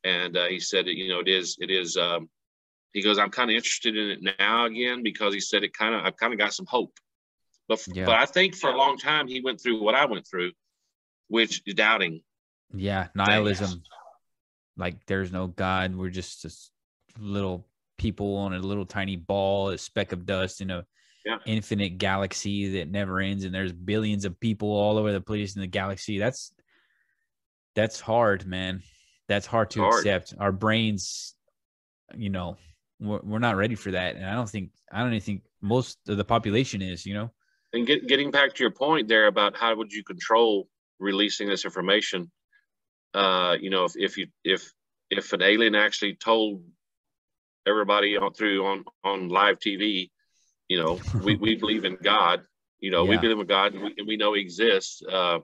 And he said, you know, it is. He goes, I'm kind of interested in it now again, because he said I've kind of got some hope. But I think for a long time he went through what I went through, which is doubting. Yeah, nihilism. Things. Like, there's no God. We're just little people on a little tiny ball, a speck of dust in a infinite galaxy that never ends, and there's billions of people all over the place in the galaxy. That's hard, man. That's hard to accept. Our brains, you know, we're not ready for that, and I don't even think most of the population is, you know. And getting back to your point there about how would you control releasing this information, you know, if if an alien actually told everybody on live TV, we believe in God, we believe in God, and we know He exists, but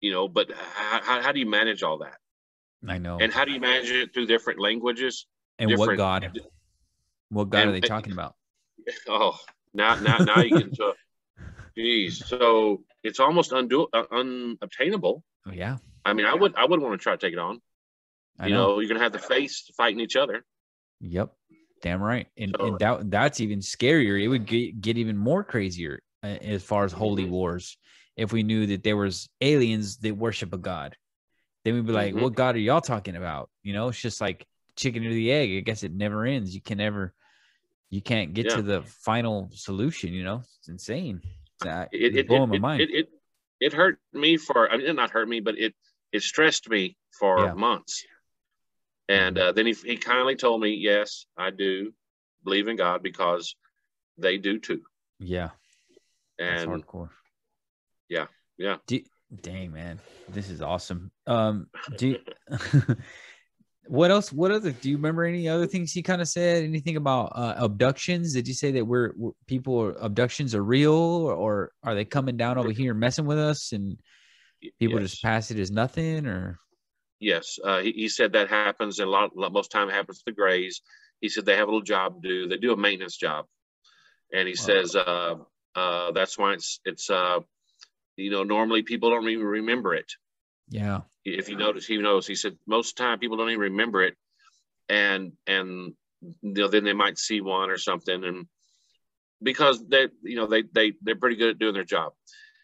how do you manage all that? I know. And how do you manage it through different languages? And what God are they talking about? Oh, now you get into geez. So it's almost unobtainable. Oh, yeah. I mean, I wouldn't want to try to take it on. I know. You're gonna have the face fighting each other. Yep. Damn right. And that's even scarier. It would get even more crazier as far as holy wars. If we knew that there was aliens that worship a God, then we'd be like, what God are y'all talking about? It's just like chicken or the egg. I guess it never ends. You can't get to the final solution. It's insane. It's blowing my mind. It hurt me it did not hurt me, but it stressed me for months. And then he kindly told me, yes, I do believe in God because they do too. Yeah. And that's hardcore. Yeah. Yeah. Dang, man. This is awesome. What else? What other? Do you remember any other things he kind of said? Anything about abductions? Did you say that abductions are real, or are they coming down over here messing with us and people just pass it as nothing? Or yes, he said that happens, and most time it happens to the Grays. He said they have a little job to do. They do a maintenance job, and he says that's why it's normally people don't even remember it. Yeah. If you notice, he said most of the time people don't even remember it. And then they might see one or something. And because they're pretty good at doing their job.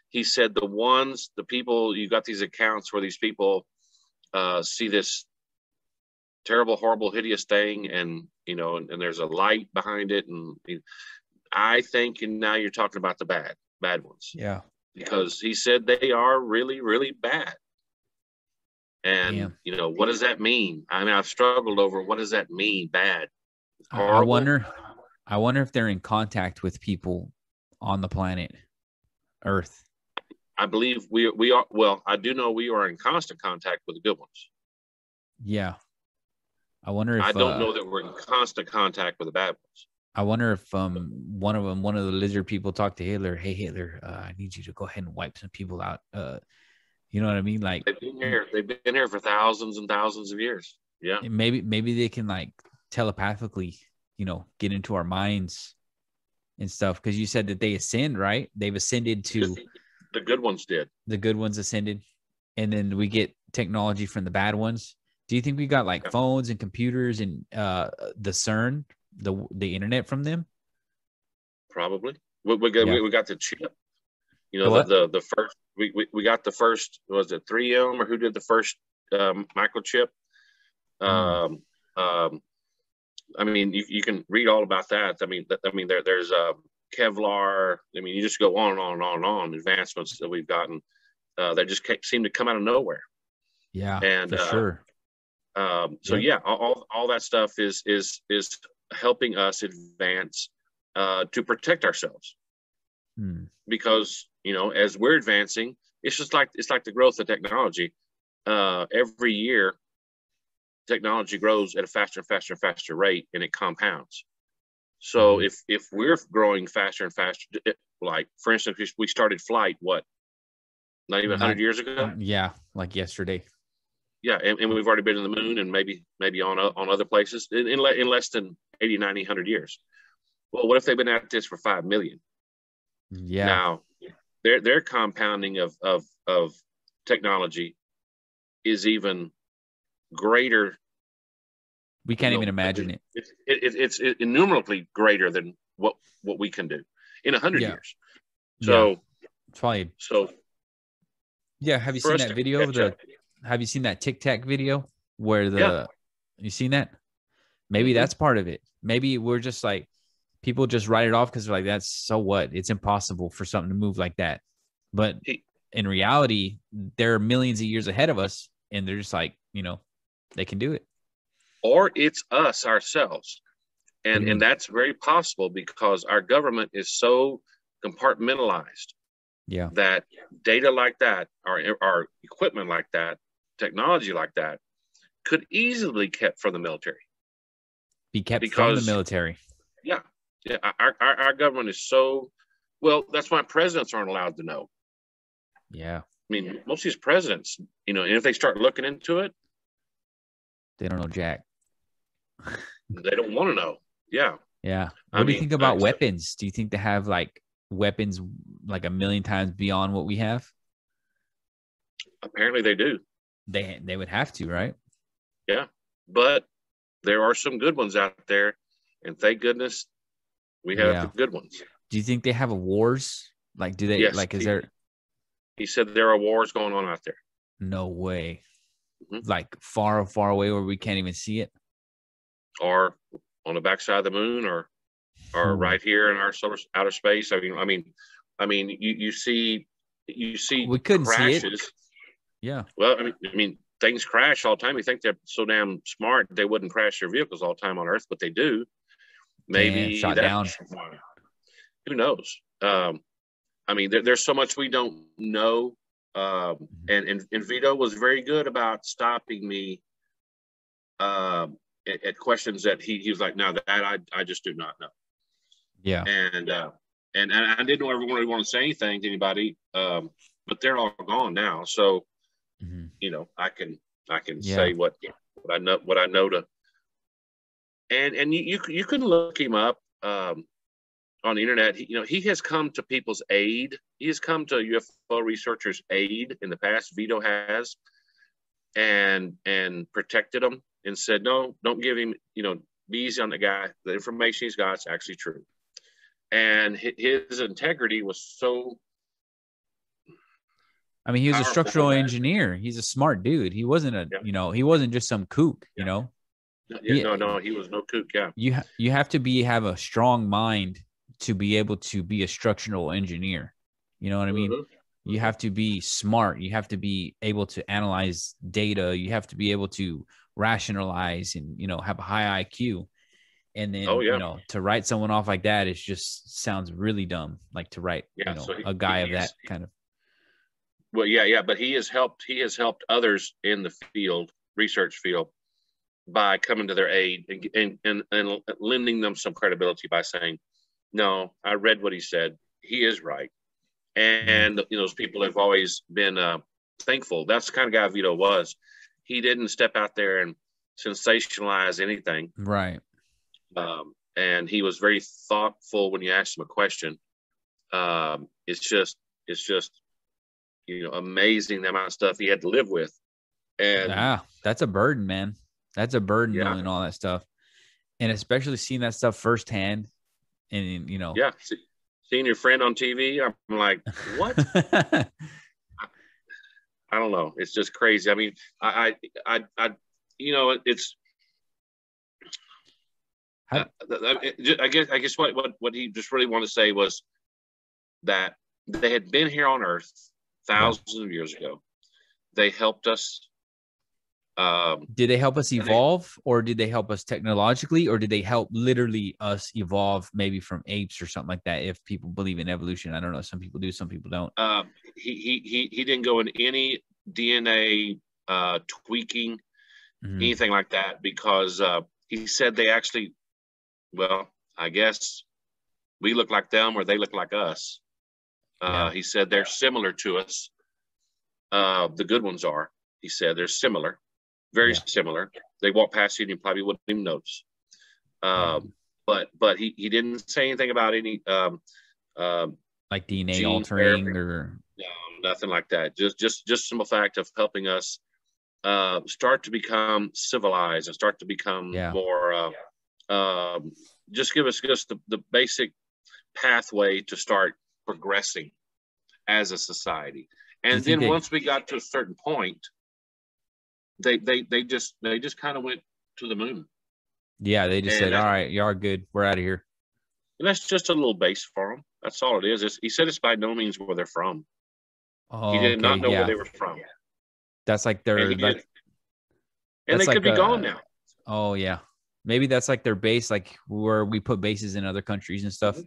He said the people, you got these accounts where these people see this terrible, horrible, hideous thing. And there's a light behind it. And I think, and now you're talking about the bad ones. Yeah. Because he said they are really, really bad. And, what does that mean? I mean, I've struggled over what does that mean, bad? I wonder if they're in contact with people on the planet Earth. I believe we are. Well, I do know we are in constant contact with the good ones. Yeah. I wonder if I don't know that we're in constant contact with the bad ones. I wonder if one of the lizard people talked to Hitler. Hey, Hitler, I need you to go ahead and wipe some people out. You know what I mean? Like they've been here for thousands and thousands of years. Yeah. Maybe they can like telepathically, get into our minds and stuff. Because you said that they ascend, right? They've ascended to the good ones did. The good ones ascended, and then we get technology from the bad ones. Do you think we got like phones and computers and the CERN, the internet from them? Probably. We got the chip. The first we got the first, was it 3M or who did the first microchip? I mean, you can read all about that. I mean, there's Kevlar. I mean, you just go on and on and on and on. Advancements that we've gotten that just seem to come out of nowhere. Yeah, and for sure. So all that stuff is helping us advance to protect ourselves. Because as we're advancing, it's like the growth of technology. Every year, technology grows at a faster and faster and faster rate, and it compounds. So if we're growing faster and faster, like for instance, we started flight, not even 100 years ago? Yeah, like yesterday. Yeah, and we've already been in the moon and maybe on other places in less than 80, 90, 100 years. Well, what if they've been at this for 5 million? Yeah. Now, their compounding of technology is even greater. We can't even imagine it. It's innumerably greater than what we can do in 100 years. So it's probably have you seen that video? Have you seen that Tic Tac video where you seen that? Maybe that's part of it. Maybe we're just like, people just write it off because they're like, that's so what? It's impossible for something to move like that. But in reality, they're millions of years ahead of us, and they're just like, they can do it. Or it's us ourselves. And that's very possible because our government is so compartmentalized that data like that, or equipment like that, technology like that, could easily kept from the military. Be kept from the military. Yeah. Our government is so, well, that's why presidents aren't allowed to know. Yeah. I mean, most of these presidents, and if they start looking into it, they don't know jack. They don't want to know. Yeah. Yeah. What do you think about weapons? Do you think they have like weapons like a million times beyond what we have? Apparently they do. They would have to, right? Yeah. But there are some good ones out there, and thank goodness we have the good ones. Do you think they have a wars? Like, do they, like, is there? He said there are wars going on out there. No way. Mm-hmm. Like far, far away where we can't even see it? Or on the backside of the moon, or right here in our outer space. I mean, you see we couldn't crashes. See it. Yeah. Well, I mean, things crash all the time. You think they're so damn smart they wouldn't crash their vehicles all the time on Earth, but they do. Maybe shot down. Who knows? I mean, there's so much we don't know. And Vito was very good about stopping me at questions that he was like, no, that I just do not know. Yeah. And I didn't really want to say anything to anybody, but they're all gone now. So, I can say what I know to, and you can look him up on the internet. He has come to people's aid. He has come to UFO researchers' aid in the past. Vito has, and protected them and said, no, don't give him, be easy on the guy. The information he's got is actually true. And his integrity was so. I mean, he was a structural engineer. He's a smart dude. He wasn't he wasn't just some kook, No, he was no kook. Yeah. You have to have a strong mind to be able to be a structural engineer. You know what I mean? Mm-hmm. You have to be smart. You have to be able to analyze data. You have to be able to rationalize and, have a high IQ. And then, to write someone off like that, it just sounds really dumb. Like to write, a guy of that kind of. Well, yeah. But he has helped others in the research field, by coming to their aid and lending them some credibility by saying, no, I read what he said. He is right. And, those people have always been thankful. That's the kind of guy Vito was. He didn't step out there and sensationalize anything. Right. And he was very thoughtful when you asked him a question. It's just, amazing the amount of stuff he had to live with. And that's a burden, man. That's a burden knowing all that stuff. And especially seeing that stuff firsthand. And, Yeah. Seeing your friend on TV, I'm like, what? I don't know. It's just crazy. I mean, I it's. I guess what he just really wanted to say was that they had been here on Earth thousands of years ago. They helped us. Did they help us evolve, or did they help us technologically, or did they help literally us evolve, maybe from apes or something like that? If people believe in evolution, I don't know. Some people do, some people don't. He didn't go in any DNA tweaking, anything like that, because he said they actually, well, I guess we look like them or they look like us. He said they're similar to us. The good ones are. He said they're similar. Very similar. They walk past you and you probably wouldn't even notice. But he didn't say anything about any like DNA altering therapy, or nothing like that. Just simple fact of helping us start to become civilized and start to become more. Just give us just the basic pathway to start progressing as a society. And then once we got to a certain point, they just kind of went to the moon. Yeah, they just said, all right, you are good. We're out of here. And that's just a little base for them. That's all it is. He said it's by no means where they're from. Oh, he did not know where they were from. That's like their... And they could be gone now. Oh, yeah. Maybe that's like their base, like where we put bases in other countries and stuff.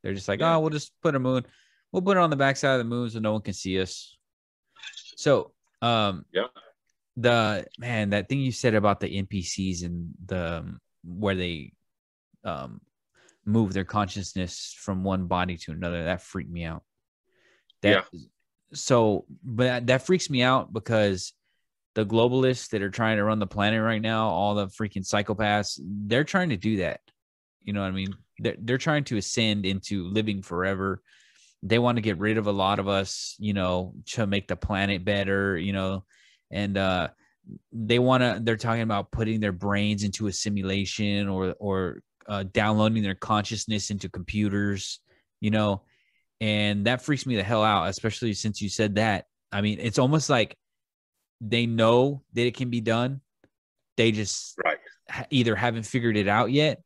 They're just like, we'll just put a moon. We'll put it on the backside of the moon so no one can see us. So, that thing you said about the NPCs and where they um move their consciousness from one body to another, that freaked me out. Yeah. But that freaks me out because the globalists that are trying to run the planet right now, all the freaking psychopaths, they're trying to do that. You know what I mean? They're trying to ascend into living forever. They want to get rid of a lot of us, to make the planet better, and they're talking about putting their brains into a simulation or downloading their consciousness into computers, and that freaks me the hell out, especially since you said that. I mean, it's almost like they know that it can be done. They just either haven't figured it out yet,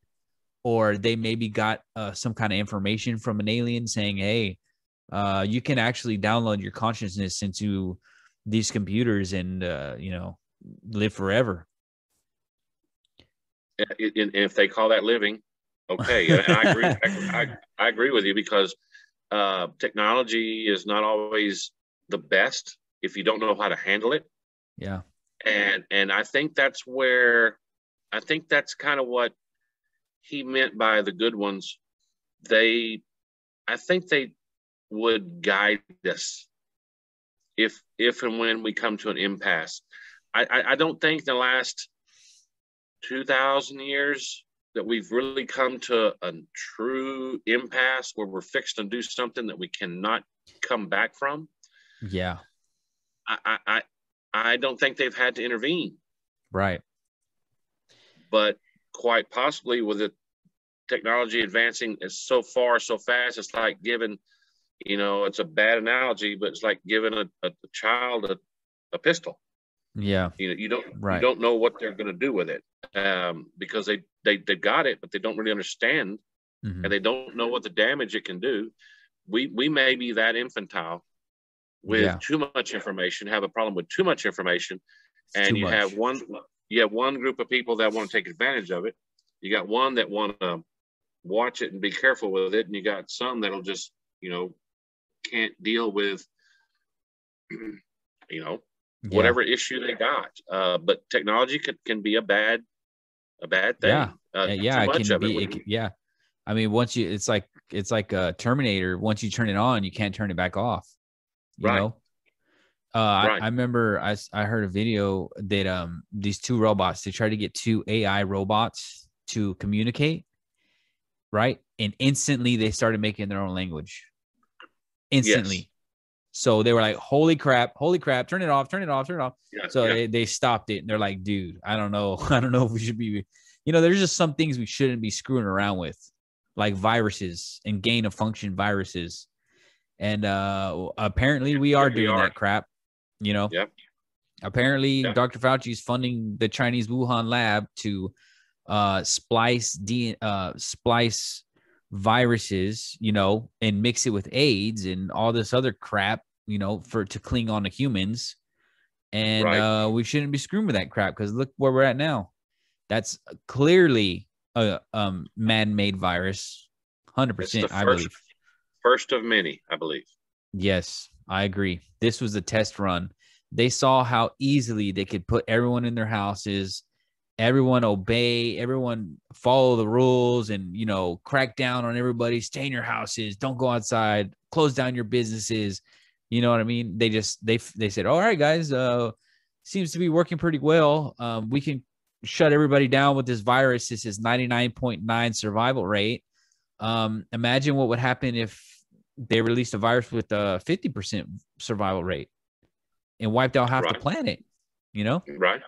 or they maybe got some kind of information from an alien saying, hey, you can actually download your consciousness into these computers and, live forever. And if they call that living, okay. And I agree. I agree with you because technology is not always the best if you don't know how to handle it. Yeah. And I think that's kind of what he meant by the good ones. I think they would guide us if and when we come to an impasse. I don't think the last 2,000 years that we've really come to a true impasse where we're fixed to do something that we cannot come back from. Yeah. I don't think they've had to intervene. Right. But quite possibly with the technology advancing so far, so fast, it's like giving, it's a bad analogy, but it's like giving a child a pistol. Yeah. You don't know what they're going to do with it because they got it, but they don't really understand, and they don't know what the damage it can do. We may be that infantile with too much information, have a problem with too much information, and you have one group of people that want to take advantage of it. You got one that want to watch it and be careful with it, and you got some that'll just can't deal with whatever issue they got. But technology can be a bad thing. Yeah. It can be. Yeah. I mean, it's like a Terminator. Once you turn it on, you can't turn it back off. You know? I remember I heard a video that these two robots, they tried to get two AI robots to communicate, right? And instantly they started making their own language. Instantly. Yes. So they were like, holy crap, turn it off. Yeah, so they stopped it, and they're like, dude, I don't know if we should be, there's just some things we shouldn't be screwing around with, like viruses and gain of function viruses. And apparently we are doing that crap, Yep. Apparently Dr. Fauci is funding the Chinese Wuhan lab to splice viruses, and mix it with AIDS and all this other crap, to cling on to humans. And we shouldn't be screwing with that crap because look where we're at now. That's clearly a man-made virus, 100%. I believe. First of many, I believe. Yes, I agree. This was a test run. They saw how easily they could put everyone in their houses, everyone obey, everyone follow the rules, and, crack down on everybody. Stay in your houses. Don't go outside. Close down your businesses. You know what I mean? They said, all right, guys, seems to be working pretty well. We can shut everybody down with this virus. This is 99.9 survival rate. Imagine what would happen if they released a virus with a 50% survival rate and wiped out half the planet, Right.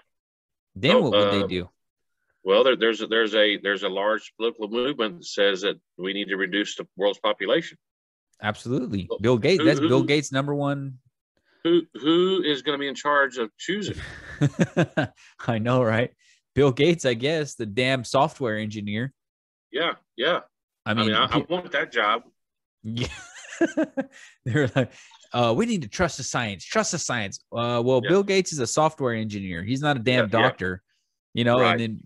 Then what would they do? Well, there's a large political movement that says that we need to reduce the world's population. Absolutely. Bill Gates. That's Bill Gates' number one. Who is going to be in charge of choosing? I know, right? Bill Gates, I guess, the damn software engineer. Yeah. I mean, I want that job. Yeah. They're like, we need to trust the science. Bill Gates is a software engineer. He's not a damn doctor, and then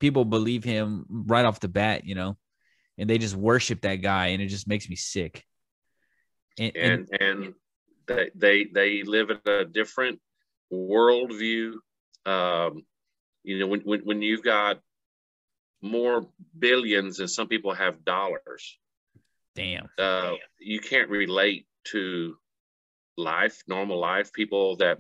people believe him right off the bat, and they just worship that guy, and it just makes me sick. And they live in a different worldview. When you've got more billions than some people have dollars, Damn. You can't relate to life, normal life. People that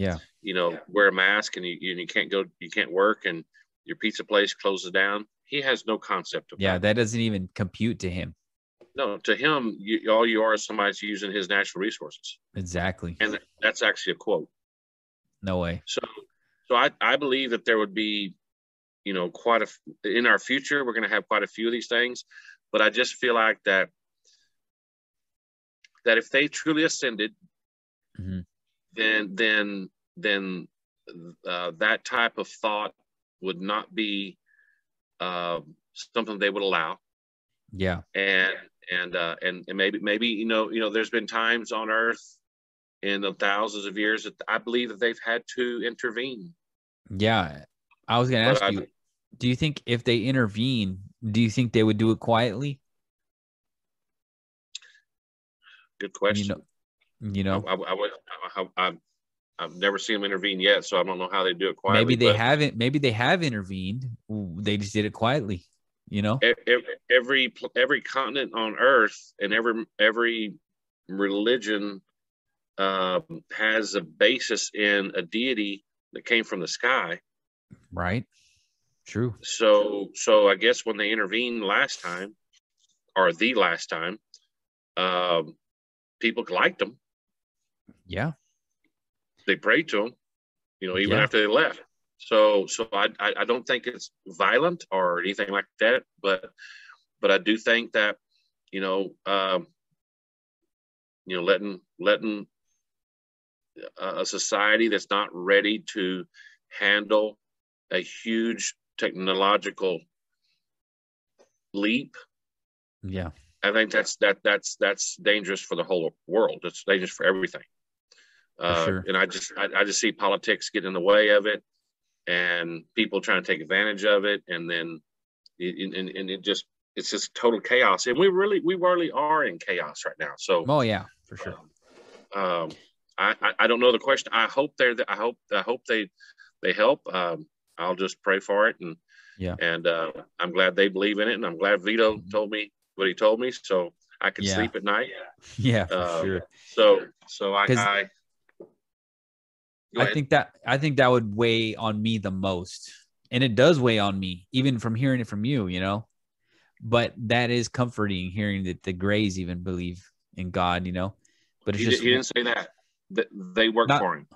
wear a mask and you can't work, and your pizza place closes down. He has no concept of that. That doesn't even compute to him. No, to him, all you are is somebody's using his natural resources. Exactly. And that's actually a quote. No way. So I believe that there would be, in our future, we're going to have quite a few of these things. But I just feel like that if they truly ascended, mm-hmm. then that type of thought would not be something they would allow. Yeah. And maybe there's been times on Earth in the thousands of years that I believe that they've had to intervene. Yeah, I was going to ask you, do you think if they intervene, do you think they would do it quietly? Good question. I've never seen them intervene yet, so I don't know how they do it quietly. Maybe they haven't. Maybe they have intervened. They just did it quietly. Every continent on Earth and every religion has a basis in a deity that came from the sky. Right. True. So I guess when they intervened last time, or the last time, people liked them. Yeah. They prayed to them, even after they left. So I don't think it's violent or anything like that, but I do think that, letting a society that's not ready to handle a huge technological leap. Yeah. I think that's dangerous for the whole world. It's dangerous for everything. For sure. And I just see politics getting in the way of it, and people trying to take advantage of it, and then it's just total chaos. And we really are in chaos right now. So yeah, for sure. I don't know the question. I hope they help. I'll just pray for it, and I'm glad they believe in it, and I'm glad Vito told me what he told me, so I could sleep at night. Yeah, for sure. So I think that would weigh on me the most, and it does weigh on me, even from hearing it from you. But that is comforting, hearing that the Greys even believe in God. But it's he didn't say that. They work for him.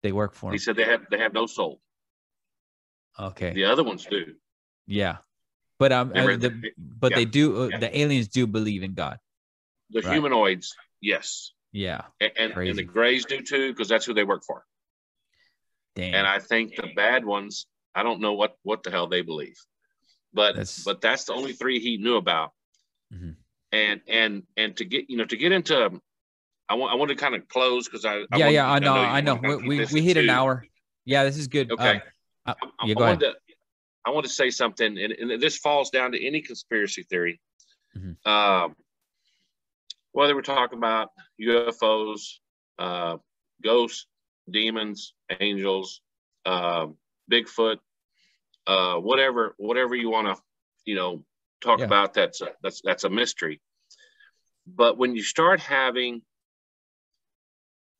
They work for him. He said they have no soul. Okay. The other ones do. Yeah, but they do. The aliens do believe in God. The humanoids, yes. Yeah, and the Greys do too, because that's who they work for. Damn. And I think the bad ones, I don't know what the hell they believe, but that's the only three he knew about. Mm-hmm. And to get into, I want to kind of close because I know we hit an hour. Yeah, this is good. Okay. Go ahead. I want to say something, and this falls down to any conspiracy theory. Mm-hmm. Whether we're talking about UFOs, ghosts, demons, angels, Bigfoot, whatever you want to, talk about, that's a mystery. But when you start having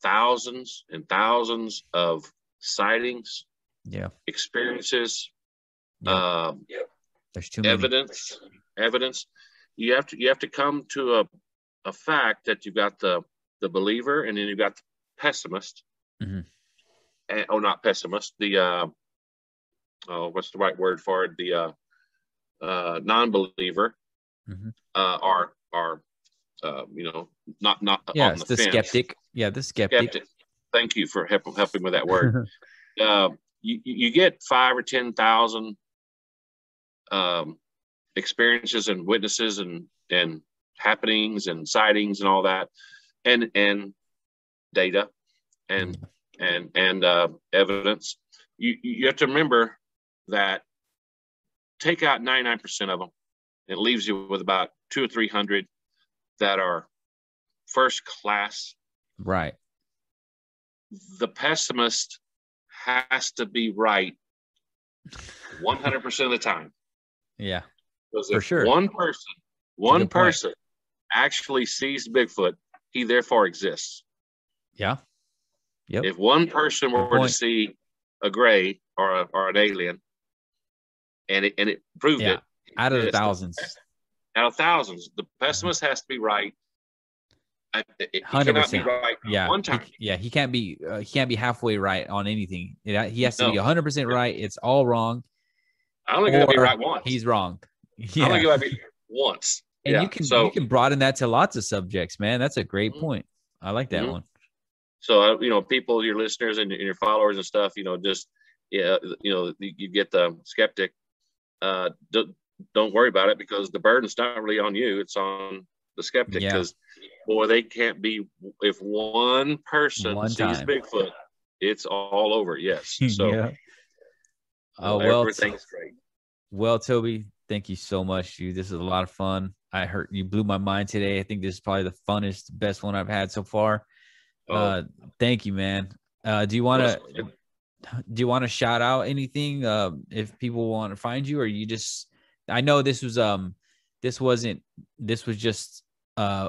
thousands and thousands of sightings, experiences, there's too many. Evidence, you have to come to a fact that you've got the believer, and then you've got the pessimist. Mm-hmm. And, not pessimist, the what's the right word for it? The non-believer, mm-hmm. Are not on the fence. Skeptic. Yeah, the skeptic. Thank you for helping with that word. You get 5,000 or 10,000 experiences and witnesses and happenings and sightings and all that, and data and evidence. You have to remember that take out 99% of them, it leaves you with about 200 or 300 that are first class. Right. the pessimist has to be right 100% of the time. Yeah, Because for if sure. one person actually sees Bigfoot, he therefore exists. Yeah. Yep. If one person were to see a gray or an alien, and it proved it, out of thousands, the pessimist has to be right. 100%. Right one time. He can't be halfway right on anything. He has to be 100% right. It's all wrong. I only got to be right once. He's wrong. Yeah. I only got to be once. And you can broaden that to lots of subjects, man. That's a great point. I like that one. So, people, your listeners and your followers and stuff, just, you get the skeptic. Don't worry about it, because the burden's not really on you. It's on the skeptic. Because, boy, they can't be, if one person sees Bigfoot, it's all over. Yes. So, everything's great. Well, Toby, thank you so much, dude. This is a lot of fun. You blew my mind today. I think this is probably the funnest, best one I've had so far. Thank you, man. Do you want to shout out anything if people want to find you, or you just, I know this was just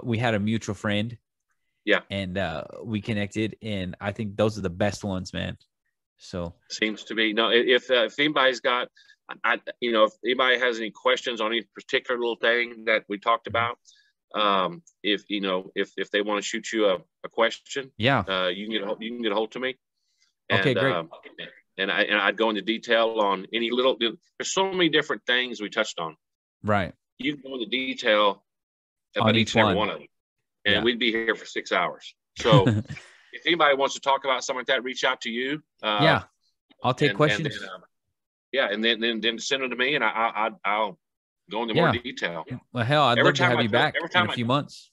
we had a mutual friend. Yeah. And we connected, and I think those are the best ones, man. So seems to be. No, if anybody's got, if anybody has any questions on any particular little thing that we talked about, if they want to shoot you a question, you can get a hold to me. And, okay, great. And I'd go into detail on any little. There's so many different things we touched on. Right. You can go into detail about each and every one of them, and we'd be here for 6 hours. So, if anybody wants to talk about something like that, reach out to you. I'll take questions. And then send them to me, and I'll go into more detail. Well, hell, I'd love to have you back in a few months.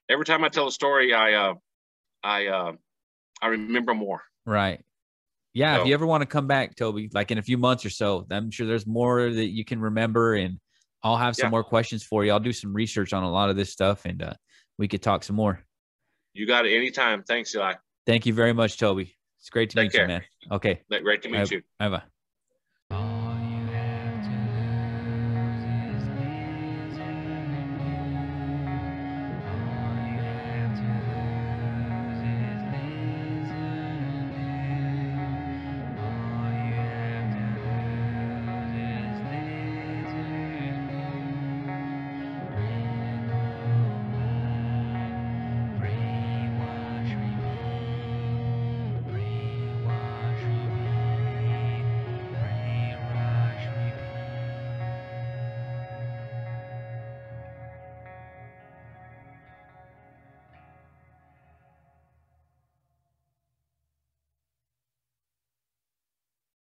Every time I tell a story, I remember more. Right. Yeah. So, if you ever want to come back, Toby, like in a few months or so, I'm sure there's more that you can remember, and I'll have some more questions for you. I'll do some research on a lot of this stuff, and we could talk some more. You got it anytime. Thanks, Eli. Thank you very much, Toby. It's great to meet you, man. Okay. Great to meet you. Bye-bye.